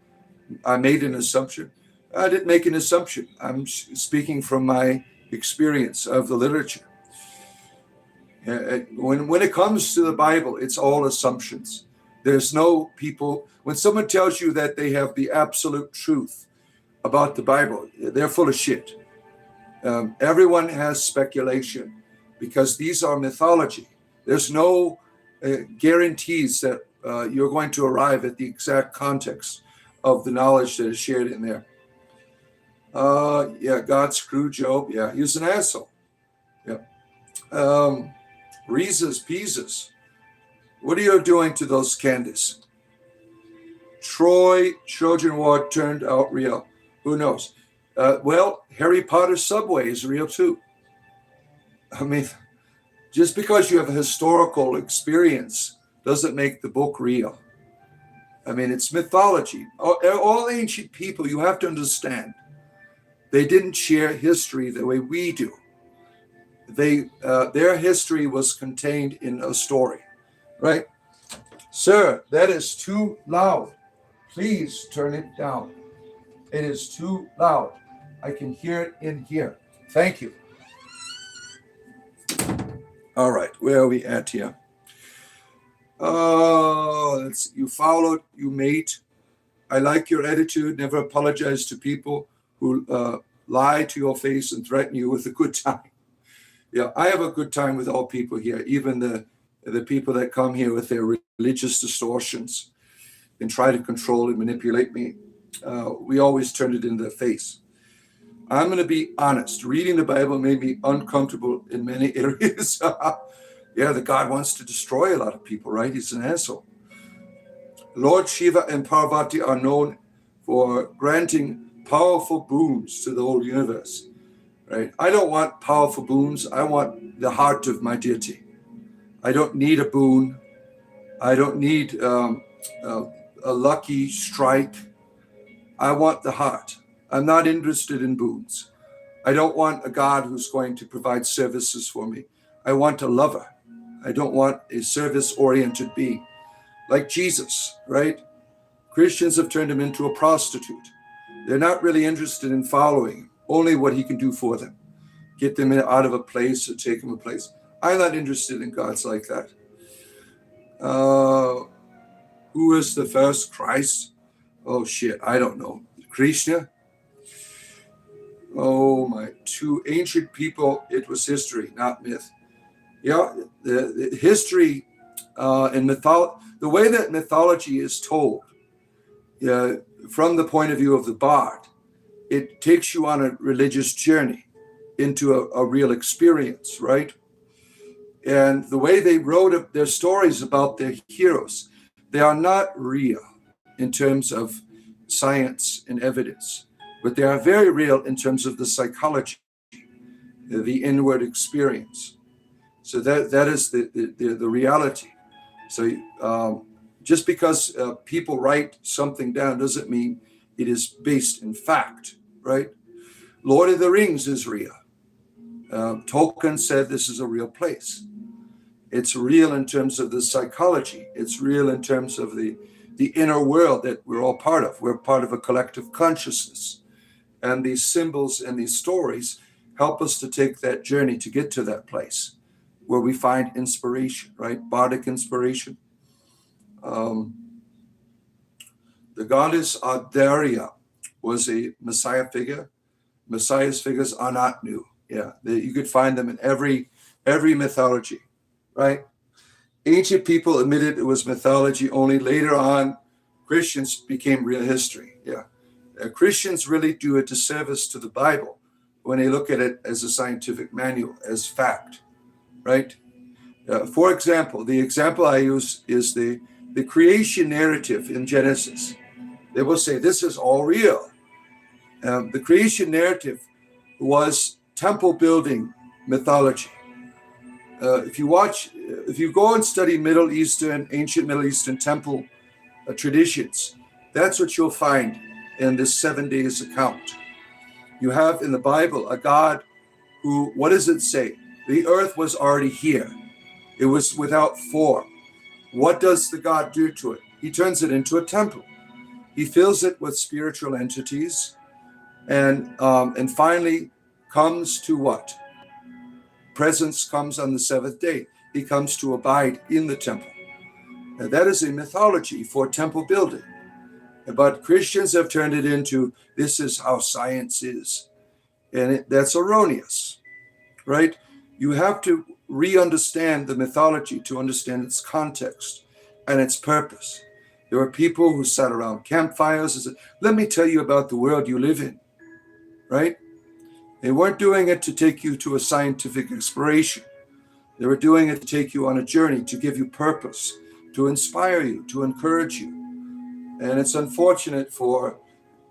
Speaker 1: I made an assumption. I didn't make an assumption. I'm speaking from my experience of the literature. When it comes to the Bible, it's all assumptions. There's no people, when someone tells you that they have the absolute truth about the Bible, they're full of shit. Everyone has speculation because these are mythology. There's no guarantees that you're going to arrive at the exact context of the knowledge that is shared in there. Yeah, God screwed Job. Yeah, he was an asshole. Yeah. Rhesus, Pieces. What are you doing to those candies? Trojan War turned out real. Who knows? Well, Harry Potter's subway is real too. I mean, just because you have a historical experience doesn't make the book real. I mean, it's mythology. All ancient people, you have to understand, they didn't share history the way we do. Their history was contained in a story, right? Sir, that is too loud. Please turn it down. It is too loud. I can hear it in here. Thank you. All right, where are we at here? You followed, you mate. I like your attitude. Never apologize to people who lie to your face and threaten you with a good time. Yeah, I have a good time with all people here, even the people that come here with their religious distortions and try to control and manipulate me. We always turn it in their face. I'm going to be honest. Reading the Bible made me uncomfortable in many areas. Yeah, the God wants to destroy a lot of people, right? He's an asshole. Lord Shiva and Parvati are known for granting powerful boons to the whole universe, right? I don't want powerful boons. I want the heart of my deity. I don't need a boon. I don't need a lucky strike. I want the heart. I'm not interested in boons. I don't want a God who's going to provide services for me. I want a lover. I don't want a service-oriented being. Like Jesus, right? Christians have turned him into a prostitute. They're not really interested in following him, only what he can do for them. Get them out of a place or take them a place. I'm not interested in gods like that. Who is the first Christ? Oh, shit, I don't know. Krishna? Oh, my. To ancient people, it was history, not myth. Yeah, the history and mythology, the way that mythology is told from the point of view of the bard, it takes you on a religious journey into a real experience, right? And the way they wrote up their stories about their heroes, they are not real in terms of science and evidence, but they are very real in terms of the psychology, the inward experience. So that is the reality. So just because people write something down doesn't mean it is based in fact, right? Lord of the Rings is real. Tolkien said this is a real place. It's real in terms of the psychology. It's real in terms of the inner world that we're all part of. We're part of a collective consciousness. And these symbols and these stories help us to take that journey to get to that place where we find inspiration, right? Bardic inspiration. The goddess Adaria was a Messiah figure. Messiah's figures are not new. Yeah, you could find them in every mythology, right? Ancient people admitted it was mythology. Only later on, Christians became real history. Yeah, Christians really do a disservice to the Bible when they look at it as a scientific manual, as fact, right? For example, the example I use is the creation narrative in Genesis. They will say this is all real. The creation narrative was temple building mythology. If you go and study ancient Middle Eastern temple traditions, that's what you'll find in this 7 days account. You have in the Bible a God who, what does it say? The earth was already here. It was without form. What does the God do to it? He turns it into a temple. He fills it with spiritual entities, and finally comes to what? Presence comes on the seventh day. He comes to abide in the temple. Now, that is a mythology for temple building. But Christians have turned it into this is how science is. And that's erroneous, right? You have to re-understand the mythology to understand its context and its purpose. There were people who sat around campfires and said, let me tell you about the world you live in, right? They weren't doing it to take you to a scientific exploration. They were doing it to take you on a journey, to give you purpose, to inspire you, to encourage you. And it's unfortunate for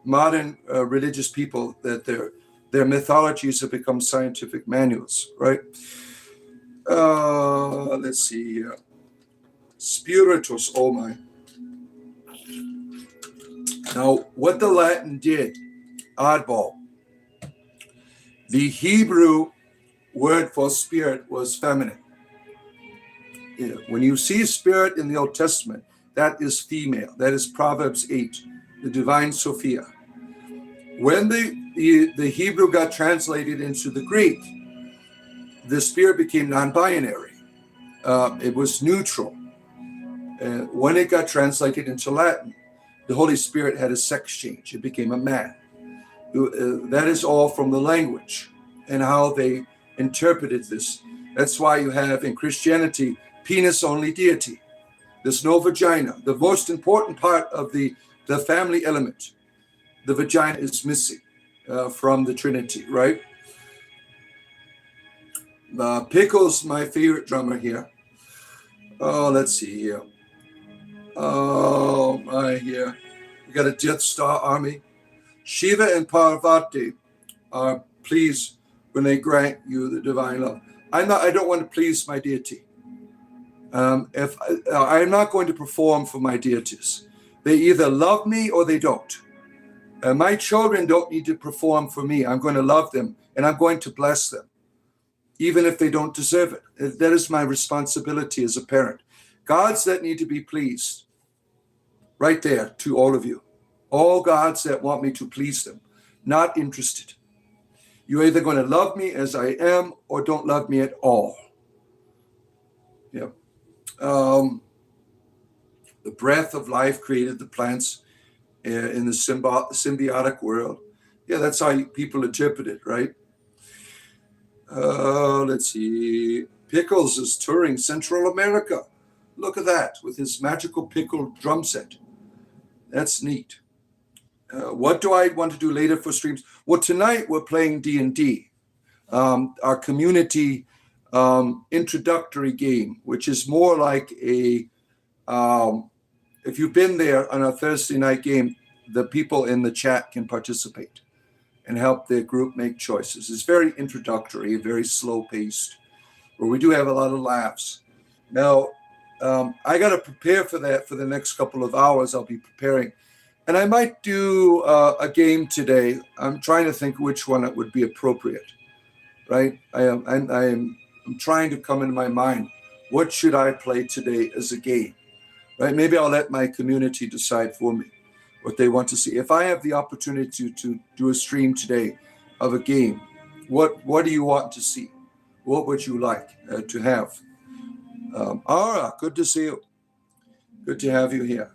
Speaker 1: modern religious people that their mythologies have become scientific manuals, right? Let's see here. Spiritus, oh my. Now, what the Latin did, oddball. The Hebrew word for spirit was feminine. When you see spirit in the Old Testament, that is female. That is Proverbs 8, the divine Sophia. When the Hebrew got translated into the Greek, the spirit became non-binary. It was neutral. When it got translated into Latin, the Holy Spirit had a sex change. It became a man. That is all from the language and how they interpreted this. That's why you have in Christianity penis-only deity. There's no vagina. The most important part of the family element, the vagina, is missing from the Trinity, right? Pickles, my favorite drummer here. Oh, let's see here. Oh, my, here. We got a Death Star army. Shiva and Parvati are pleased when they grant you the divine love. I don't want to please my deity. If I'm not going to perform for my deities. They either love me or they don't. My children don't need to perform for me. I'm going to love them and I'm going to bless them, even if they don't deserve it. That is my responsibility as a parent. Gods that need to be pleased, right there to all of you. All gods that want me to please them, not interested. You're either going to love me as I am or don't love me at all. Yeah. The breath of life created the plants in the symbiotic world. Yeah, that's how people interpret it, right? Let's see. Pickles is touring Central America. Look at that with his magical pickle drum set. That's neat. What do I want to do later for streams? Well, tonight we're playing D&D, our community introductory game, which is more like a, if you've been there on a Thursday night game, the people in the chat can participate and help their group make choices. It's very introductory, very slow paced. where we do have a lot of laughs. Now, I got to prepare for that for the next couple of hours. I'll be preparing. And I might do a game today. I'm trying to think which one it would be appropriate, right? I'm trying to come into my mind. What should I play today as a game, right? Maybe I'll let my community decide for me what they want to see. If I have the opportunity to do a stream today of a game, what do you want to see? What would you like to have? Ara, good to see you. Good to have you here.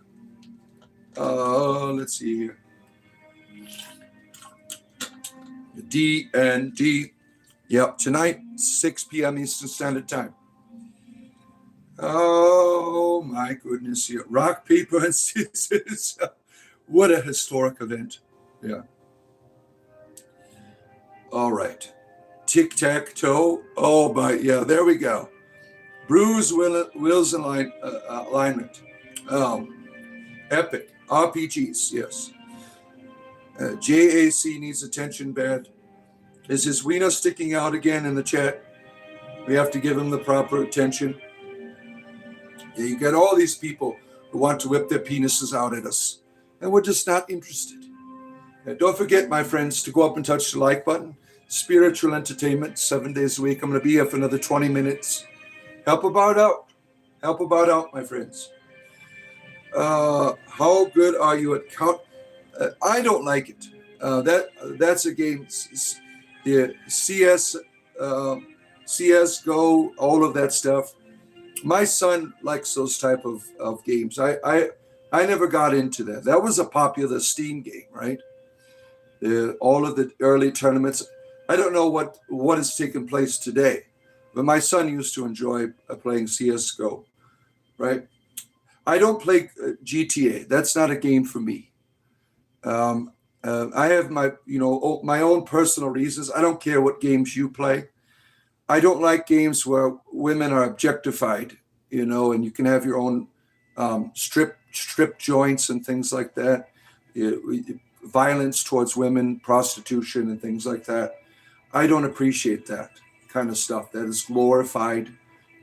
Speaker 1: Let's see here. D&D. Yep, tonight, 6 p.m. Eastern Standard Time. Oh, my goodness. Here. Rock, paper, and scissors. What a historic event. Yeah. All right. Tic-tac-toe. Oh, my. Yeah, there we go. Bruise Wills alignment. Epic. RPGs, yes. JAC needs attention bad. Is his wiener sticking out again in the chat? We have to give him the proper attention. Yeah, you get all these people who want to whip their penises out at us, and we're just not interested. Don't forget, my friends, to go up and touch the like button. Spiritual entertainment, 7 days a week. I'm going to be here for another 20 minutes. Help about out. Help about out, my friends. How good are you at count? I don't like it. That's a game. The CS, CS:GO, all of that stuff. My son likes those type of games. I never got into that. That was a popular Steam game, right? All of the early tournaments. I don't know what has taken place today, but my son used to enjoy playing CS:GO, right? I don't play GTA. That's not a game for me. I have my own personal reasons. I don't care what games you play. I don't like games where women are objectified, and you can have your own strip joints and things like that. Violence towards women, prostitution, and things like that. I don't appreciate that kind of stuff. That is glorified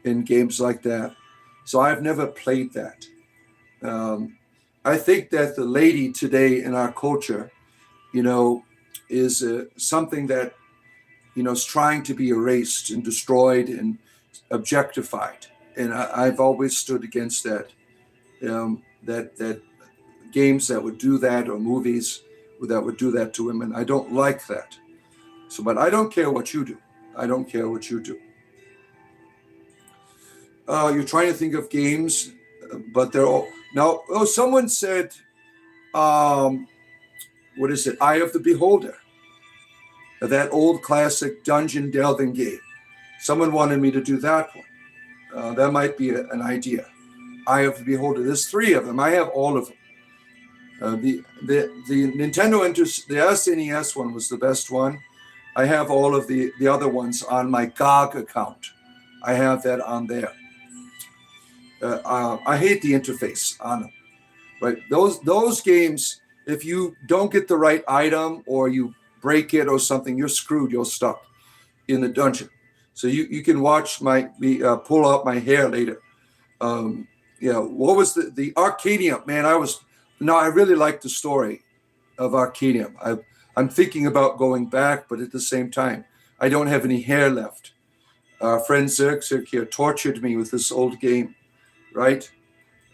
Speaker 1: in games like that. So I've never played that. I think that the lady today in our culture, is something that, is trying to be erased and destroyed and objectified. And I've always stood against that, that games that would do that, or movies that would do that to women. I don't like that. So, but I don't care what you do. I don't care what you do. You're trying to think of games, but they're all now. Oh, someone said, what is it? Eye of the Beholder. That old classic dungeon delving game. Someone wanted me to do that one. That might be an idea. Eye of the Beholder. There's 3 of them. I have all of them. The Nintendo the SNES one was the best one. I have all of the other ones on my GOG account. I have that on there. I hate the interface on them. But those games, if you don't get the right item or you break it or something, you're screwed. You're stuck in the dungeon. So you can watch me pull out my hair later. What was the Arcadium? Man, I really like the story of Arcadium. I'm thinking about going back, but at the same time, I don't have any hair left. Our friend Zerk here tortured me with this old game, right?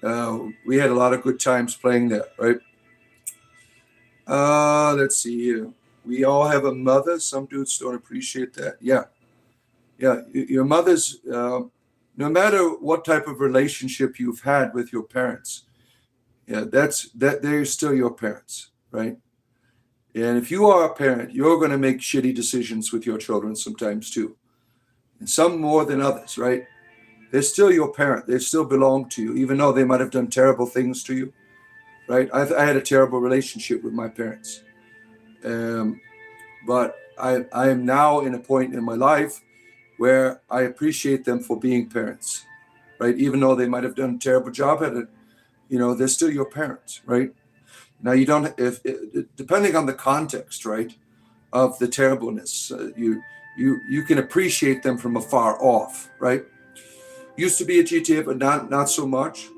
Speaker 1: We had a lot of good times playing that, right? Let's see here. We all have a mother. Some dudes don't appreciate that. Yeah. Your mother's, no matter what type of relationship you've had with your parents, they're still your parents, right? And if you are a parent, you're going to make shitty decisions with your children sometimes too. And some more than others, right? They're still your parent. They still belong to you, even though they might have done terrible things to you, right? I had a terrible relationship with my parents. But I am now in a point in my life where I appreciate them for being parents, right? Even though they might have done a terrible job at it, they're still your parents, right? Now depending on the context, right, of the terribleness, you can appreciate them from afar off, right? Used to be a GTA, but not so much.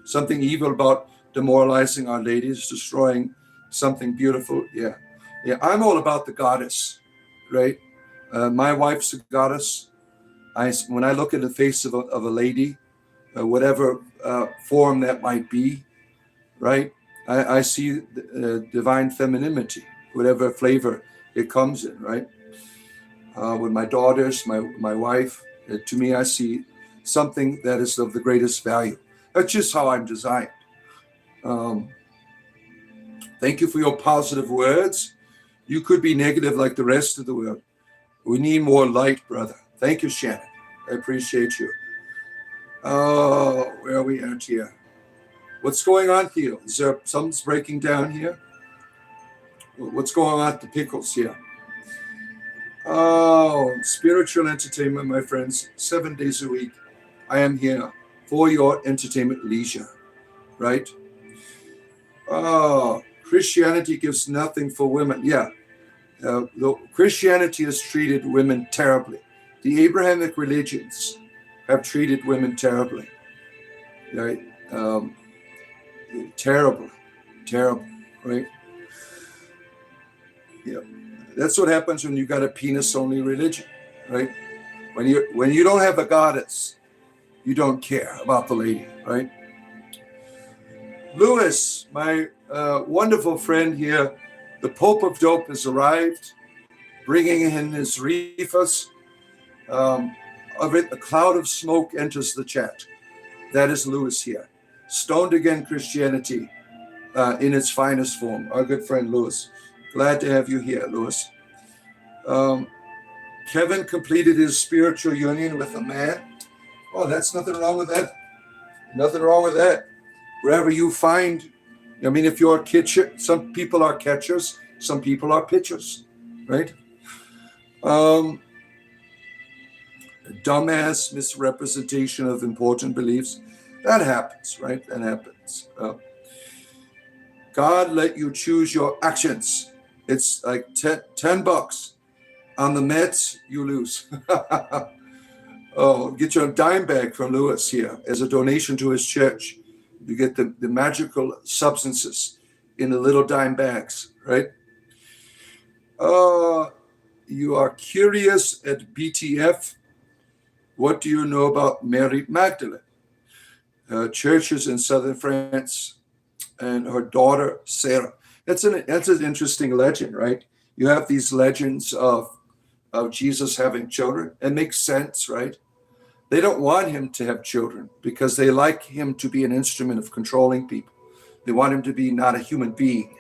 Speaker 1: Something evil about demoralizing Our Ladies, destroying something beautiful. Yeah. I'm all about the goddess, right? My wife's a goddess. When I look at the face of a lady, whatever form that might be, right? I see divine femininity, whatever flavor it comes in, right? With my daughters, my wife, to me, I see something that is of the greatest value. That's just how I'm designed. Thank you for your positive words. You could be negative like the rest of the world. We need more light, brother. Thank you, Shannon. I appreciate you. Oh, where are we at here? What's going on here? Is there something's breaking down here? What's going on at the pickles here? Oh, spiritual entertainment, my friends. 7 days a week. I am here for your entertainment leisure, right? Oh, Christianity gives nothing for women. Yeah. Christianity has treated women terribly. The Abrahamic religions have treated women terribly, right? Terrible, right? Yeah, that's what happens when you got a penis-only religion, right? When you don't have a goddess, you don't care about the lady, right? Lewis, my wonderful friend here, the Pope of Dope has arrived, bringing in his reefers. A cloud of smoke enters the chat. That is Lewis here. Stoned Again Christianity in its finest form. Our good friend Lewis. Glad to have you here, Lewis. Kevin completed his spiritual union with a man. Oh, that's nothing wrong with that. Nothing wrong with that. Wherever you find, I mean, if you're a catcher, some people are catchers, some people are pitchers, right? Dumbass misrepresentation of important beliefs. That happens, right? That happens. God let you choose your actions. It's like $10 on the Mets, you lose. Oh, get your dime bag from Lewis here as a donation to his church. You get the magical substances in the little dime bags, right? You are curious at BTF. What do you know about Mary Magdalene? Churches in southern France and her daughter Sarah. That's an interesting legend, right? You have these legends of Jesus having children. It makes sense, right? They don't want him to have children because they like him to be an instrument of controlling people. They want him to be not a human being,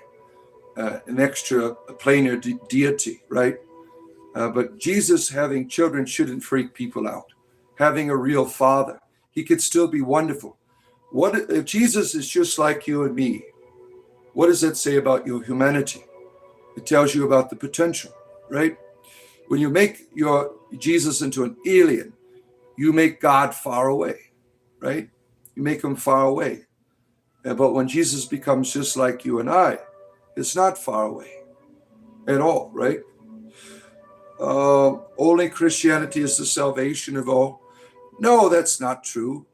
Speaker 1: an extra planar deity, right? But Jesus having children shouldn't freak people out. Having a real father, he could still be wonderful. What if Jesus is just like you and me? What does that say about your humanity? It tells you about the potential, right? When you make your Jesus into an alien, you make God far away, right? You make him far away. But when Jesus becomes just like you and I, it's not far away at all, right? Only Christianity is the salvation of all. No, that's not true.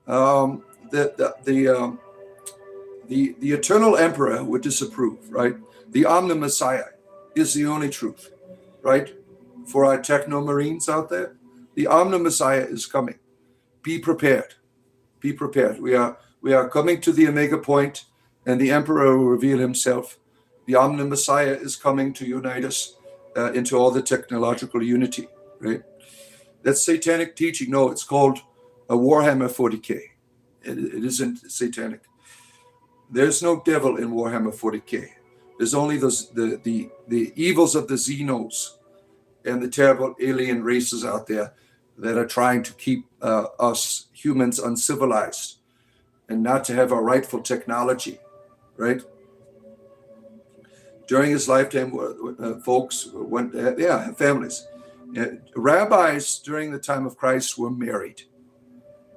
Speaker 1: The eternal emperor would disapprove, right? The Omni Messiah is the only truth, right? For our techno marines out there, the Omni Messiah is coming. Be prepared. Be prepared. We are coming to the Omega point, and the emperor will reveal himself. The Omni Messiah is coming to unite us into all the technological unity, right? That's satanic teaching. No, it's called a Warhammer 40K. It isn't satanic. There's no devil in Warhammer 40K. There's only the evils of the Xenos and the terrible alien races out there that are trying to keep us humans uncivilized and not to have our rightful technology, right? During his lifetime, folks went, have families. Rabbis during the time of Christ were married.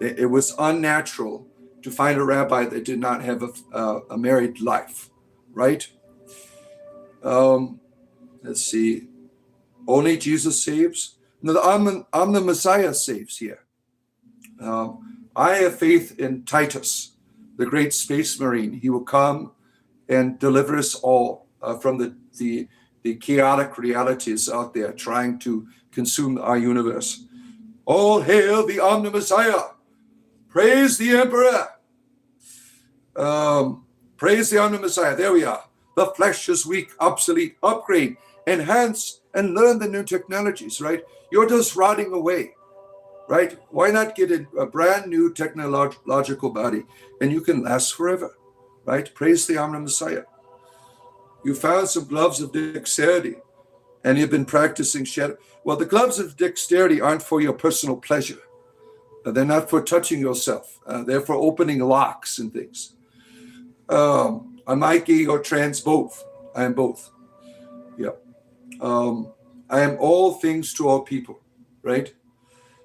Speaker 1: It was unnatural to find a rabbi that did not have a married life, right? Let's see. Only Jesus saves. No, I'm the Messiah saves here. I have faith in Titus, the great space marine. He will come and deliver us all from the chaotic realities out there trying to consume our universe. All hail the Omni-Messiah. Praise the Emperor. Praise the Omni-Messiah. There we are. The flesh is weak, obsolete, upgrade, enhance, and learn the new technologies, right? You're just rotting away, right? Why not get a brand new technological body and you can last forever, right? Praise the Omni-Messiah. You found some gloves of dexterity and you've been practicing shadow. Well, the gloves of dexterity aren't for your personal pleasure. They're not for touching yourself. They're for opening locks and things. Am I gay or trans? Both. I am both. Yeah. I am all things to all people, right?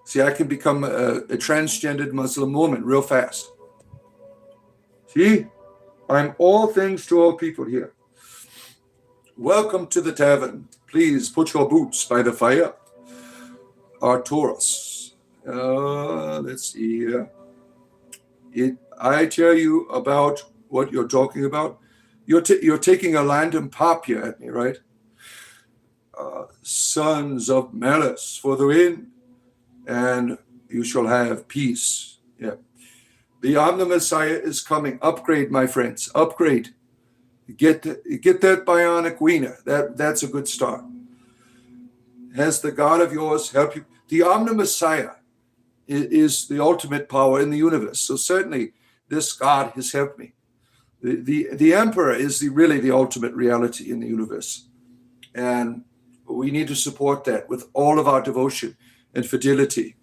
Speaker 1: See, I can become a transgendered Muslim woman real fast. See, I'm all things to all people here. Welcome to the tavern. Please put your boots by the fire. Arturus. Let's see here. I tell you about what you're talking about. You're taking a random pop here at me, right? Sons of malice for the win, and you shall have peace. Yeah. The Omni-Messiah is coming. Upgrade, my friends. Upgrade. Get that bionic wiener. That's a good start. Has the God of yours help you? The Omni-Messiah is the ultimate power in the universe. So certainly this God has helped me. The Emperor is really the ultimate reality in the universe. And we need to support that with all of our devotion and fidelity.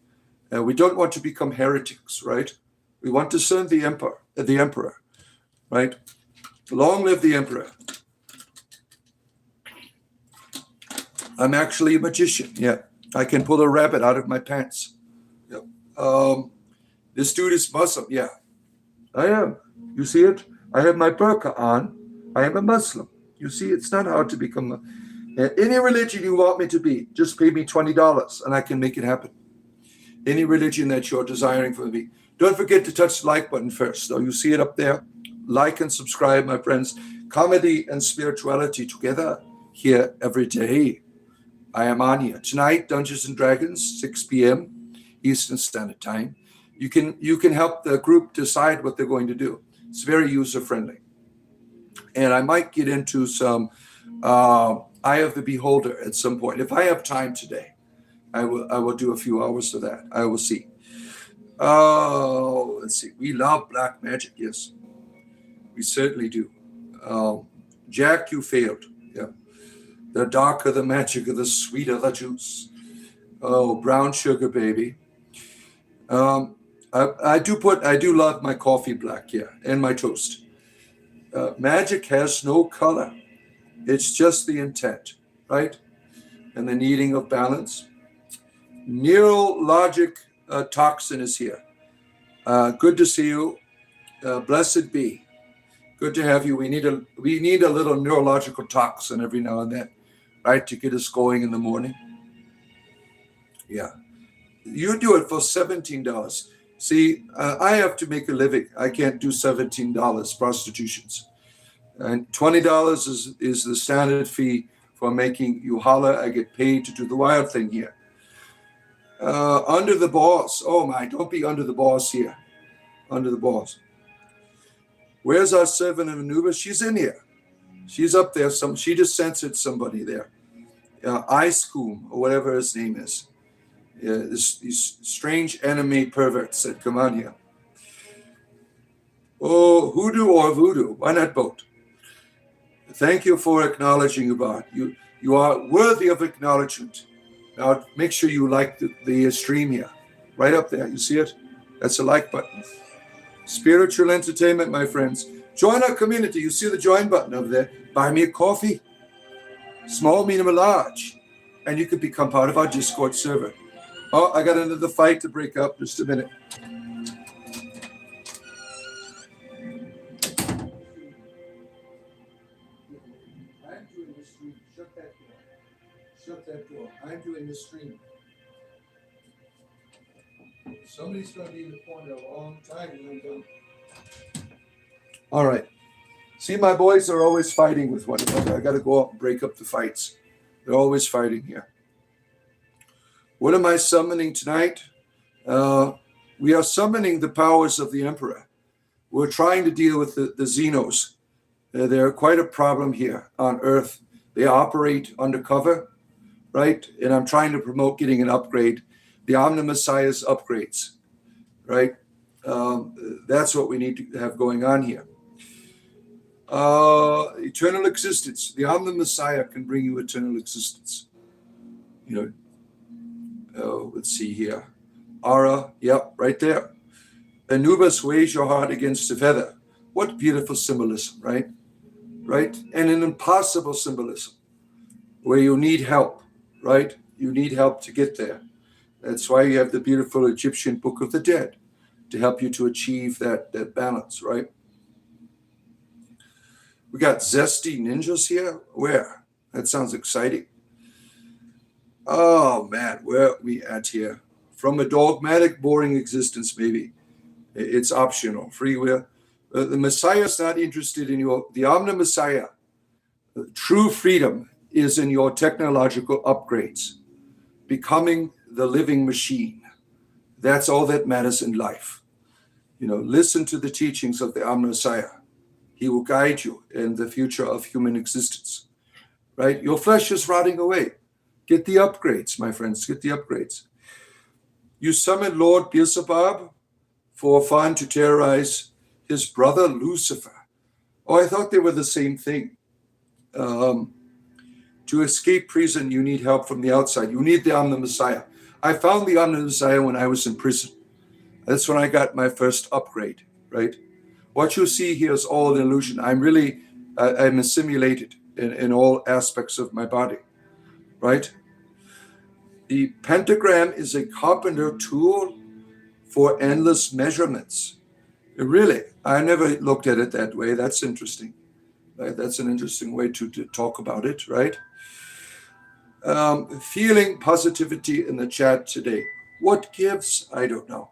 Speaker 1: We don't want to become heretics, right? We want to serve the Emperor, right? Long live the Emperor. I'm actually a magician. Yeah, I can pull a rabbit out of my pants. Yeah. This dude is Muslim. Yeah, I am. You see it? I have my burqa on. I am a Muslim. You see, it's not hard to become any religion you want me to be. Just pay me $20 and I can make it happen. Any religion that you're desiring for me. Don't forget to touch the like button first. So you see it up there. Like and subscribe, my friends. Comedy and spirituality together here every day. I am on here. Tonight, Dungeons and Dragons, 6 p.m. Eastern Standard Time. You can help the group decide what they're going to do. It's very user-friendly. And I might get into some Eye of the Beholder at some point. If I have time today, I will do a few hours of that. I will see. Oh, let's see. We love black magic, yes. We certainly do. Jack, you failed. Yeah. The darker the magic, the sweeter the juice. Oh, brown sugar, baby. I do love my coffee black, yeah, and my toast. Magic has no color. It's just the intent, right? And the needing of balance. Neurologic toxin is here. Good to see you. Blessed be. Good to have you. We need a little neurological toxin every now and then, right, to get us going in the morning. Yeah. You do it for $17. See, I have to make a living. I can't do $17 prostitutions. And $20 is the standard fee for making you holler. I get paid to do the wild thing here. Under the boss. Oh my, don't be under the boss here. Under the boss. Where's our servant of Anubis? She's in here. She's up there. She just censored somebody there. Ice Coom, or whatever his name is. Yeah, these strange anime perverts that come on here. Oh, hoodoo or voodoo? Why not both? Thank you for acknowledging about you are worthy of acknowledgement. Now make sure you like the stream here, right up there. You see it? That's a like button. Spiritual entertainment, my friends. Join our community. You see the join button over there. Buy me a coffee, small, medium, or large, and you can become part of our Discord server. Oh, I got another fight to break up. Just a minute. I'm doing this stream. Shut that door. shut that door. I'm doing the stream. Somebody's going to be in the corner a long time when I'm done. All right. See, my boys are always fighting with one another. I got to go out and break up the fights. They're always fighting here. What am I summoning tonight? We are summoning the powers of the Emperor. We're trying to deal with the Xenos. They're quite a problem here on Earth. They operate undercover, right? And I'm trying to promote getting an upgrade. The Omni Messiah's upgrades, right? That's what we need to have going on here. Eternal existence. The Omni Messiah can bring you eternal existence. You know, let's see here. Ara, yep, right there. Anubis weighs your heart against a feather. What beautiful symbolism, right? Right? And an impossible symbolism where you need help, right? You need help to get there. That's why you have the beautiful Egyptian Book of the Dead to help you to achieve that balance, right? We got zesty ninjas here. Where? That sounds exciting. Oh, man, where are we at here? From a dogmatic, boring existence, maybe. It's optional, free will. The Messiah is not interested in the Omni Messiah. True freedom is in your technological upgrades, becoming the living machine. That's all that matters in life. You know, listen to the teachings of the Omni Messiah. He will guide you in the future of human existence, right? Your flesh is rotting away. Get the upgrades, my friends, get the upgrades. You summon Lord Beelzebub for fun to terrorize his brother Lucifer. Oh, I thought they were the same thing. To escape prison, you need help from the outside. You need the Omni Messiah. I found the Omni Messiah when I was in prison. That's when I got my first upgrade, right? What you see here is all an illusion. I'm assimilated in all aspects of my body, right? The pentagram is a carpenter tool for endless measurements. Really, I never looked at it that way. That's interesting. Right? That's an interesting way to talk about it, right? Feeling positivity in the chat today. What gives? I don't know.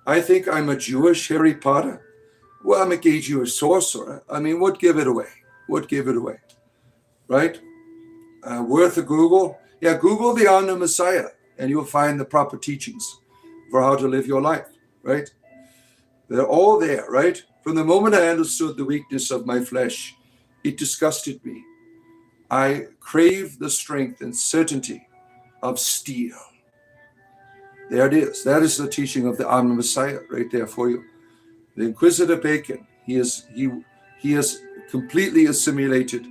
Speaker 1: I think I'm a Jewish Harry Potter. Well, I'm a gay Jewish sorcerer. I mean, what give it away? What gave it away? Right? Worth a Google? Yeah, Google the Omni Messiah, and you'll find the proper teachings for how to live your life, right? They're all there, right? From the moment I understood the weakness of my flesh, it disgusted me. I crave the strength and certainty of steel. There it is. That is the teaching of the Omni Messiah right there for you. The Inquisitor Bacon, he has completely assimilated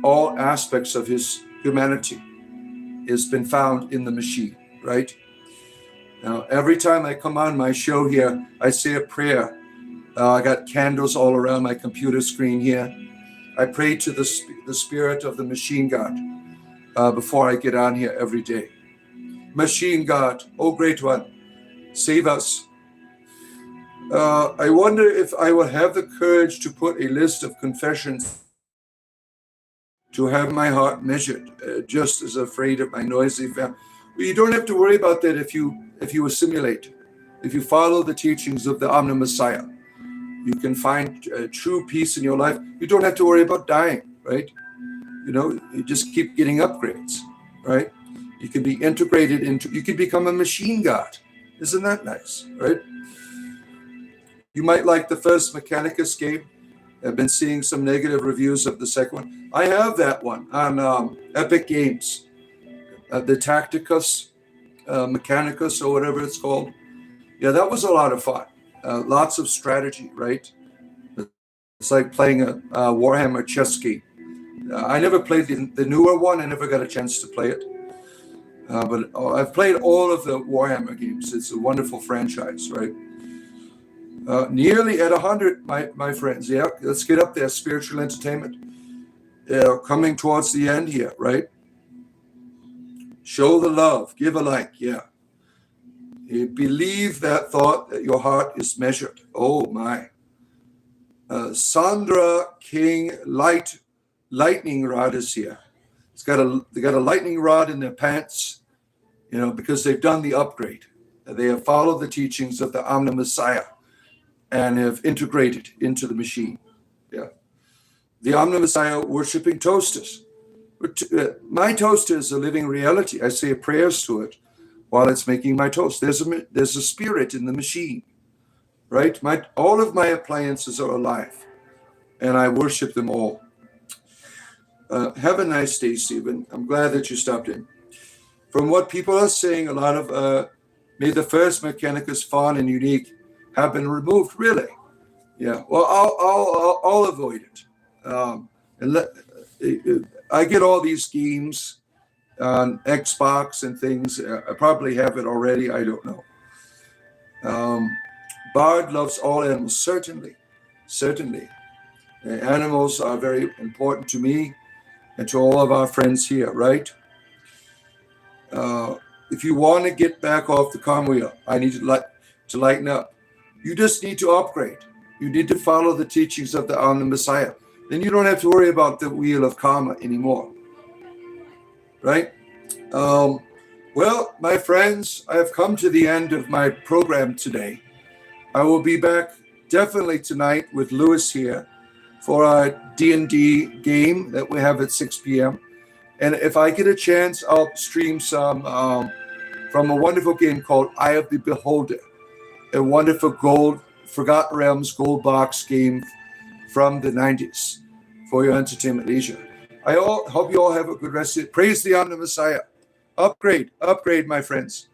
Speaker 1: all aspects of his humanity. Has been found in the machine, right? Now, every time I come on my show here, I say a prayer. I got candles all around my computer screen here. I pray to the spirit of the machine God before I get on here every day. Machine God, oh great one, save us. I wonder if I will have the courage to put a list of confessions to have my heart measured, just as afraid of my noisy family. Well, you don't have to worry about that if you assimilate, if you follow the teachings of the Omni Messiah. You can find true peace in your life. You don't have to worry about dying, right? You know, you just keep getting upgrades, right? You can be integrated into, you can become a machine god. Isn't that nice, right? You might like the first Mechanicus game. I've been seeing some negative reviews of the second one. I have that one on Epic Games. The Tacticus, Mechanicus, or whatever it's called. Yeah, that was a lot of fun. Lots of strategy, right? It's like playing a Warhammer chess game. I never played the newer one. I never got a chance to play it. But I've played all of the Warhammer games. It's a wonderful franchise, right? Nearly at 100, my friends. Yeah, let's get up there. Spiritual entertainment. Coming towards the end here, right? Show the love. Give a like. Yeah. You believe that thought that your heart is measured. Oh, my. Sandra King Lightning Rod is here. It's they got a lightning rod in their pants, because they've done the upgrade. They have followed the teachings of the Omni Messiah and have integrated into the machine. Yeah. The Omni Messiah worshiping toasters. My toaster is a living reality. I say prayers to it while it's making my toast. There's a spirit in the machine, right? All of my appliances are alive, and I worship them all. Have a nice day, Stephen. I'm glad that you stopped in. From what people are saying, a lot of may the first Mechanicus Fawn and Unique have been removed. Really? Yeah. Well, I'll avoid it. I get all these games on Xbox and things. I probably have it already. I don't know. Bard loves all animals. Certainly. Animals are very important to me and to all of our friends here, right? If you want to get back off the car wheel, I need to lighten up. You just need to upgrade. You need to follow the teachings of the Omni Messiah. Then you don't have to worry about the wheel of karma anymore, right? Well, my friends, I have come to the end of my program today. I will be back definitely tonight with Lewis here for our D&D game that we have at 6 p.m. And if I get a chance, I'll stream some from a wonderful game called Eye of the Beholder, a wonderful Forgotten Realms gold box game from the 90s for your entertainment leisure. I hope you all have a good rest of it. Praise the Omni Messiah. Upgrade, my friends.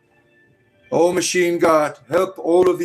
Speaker 1: Oh, machine God, help all of these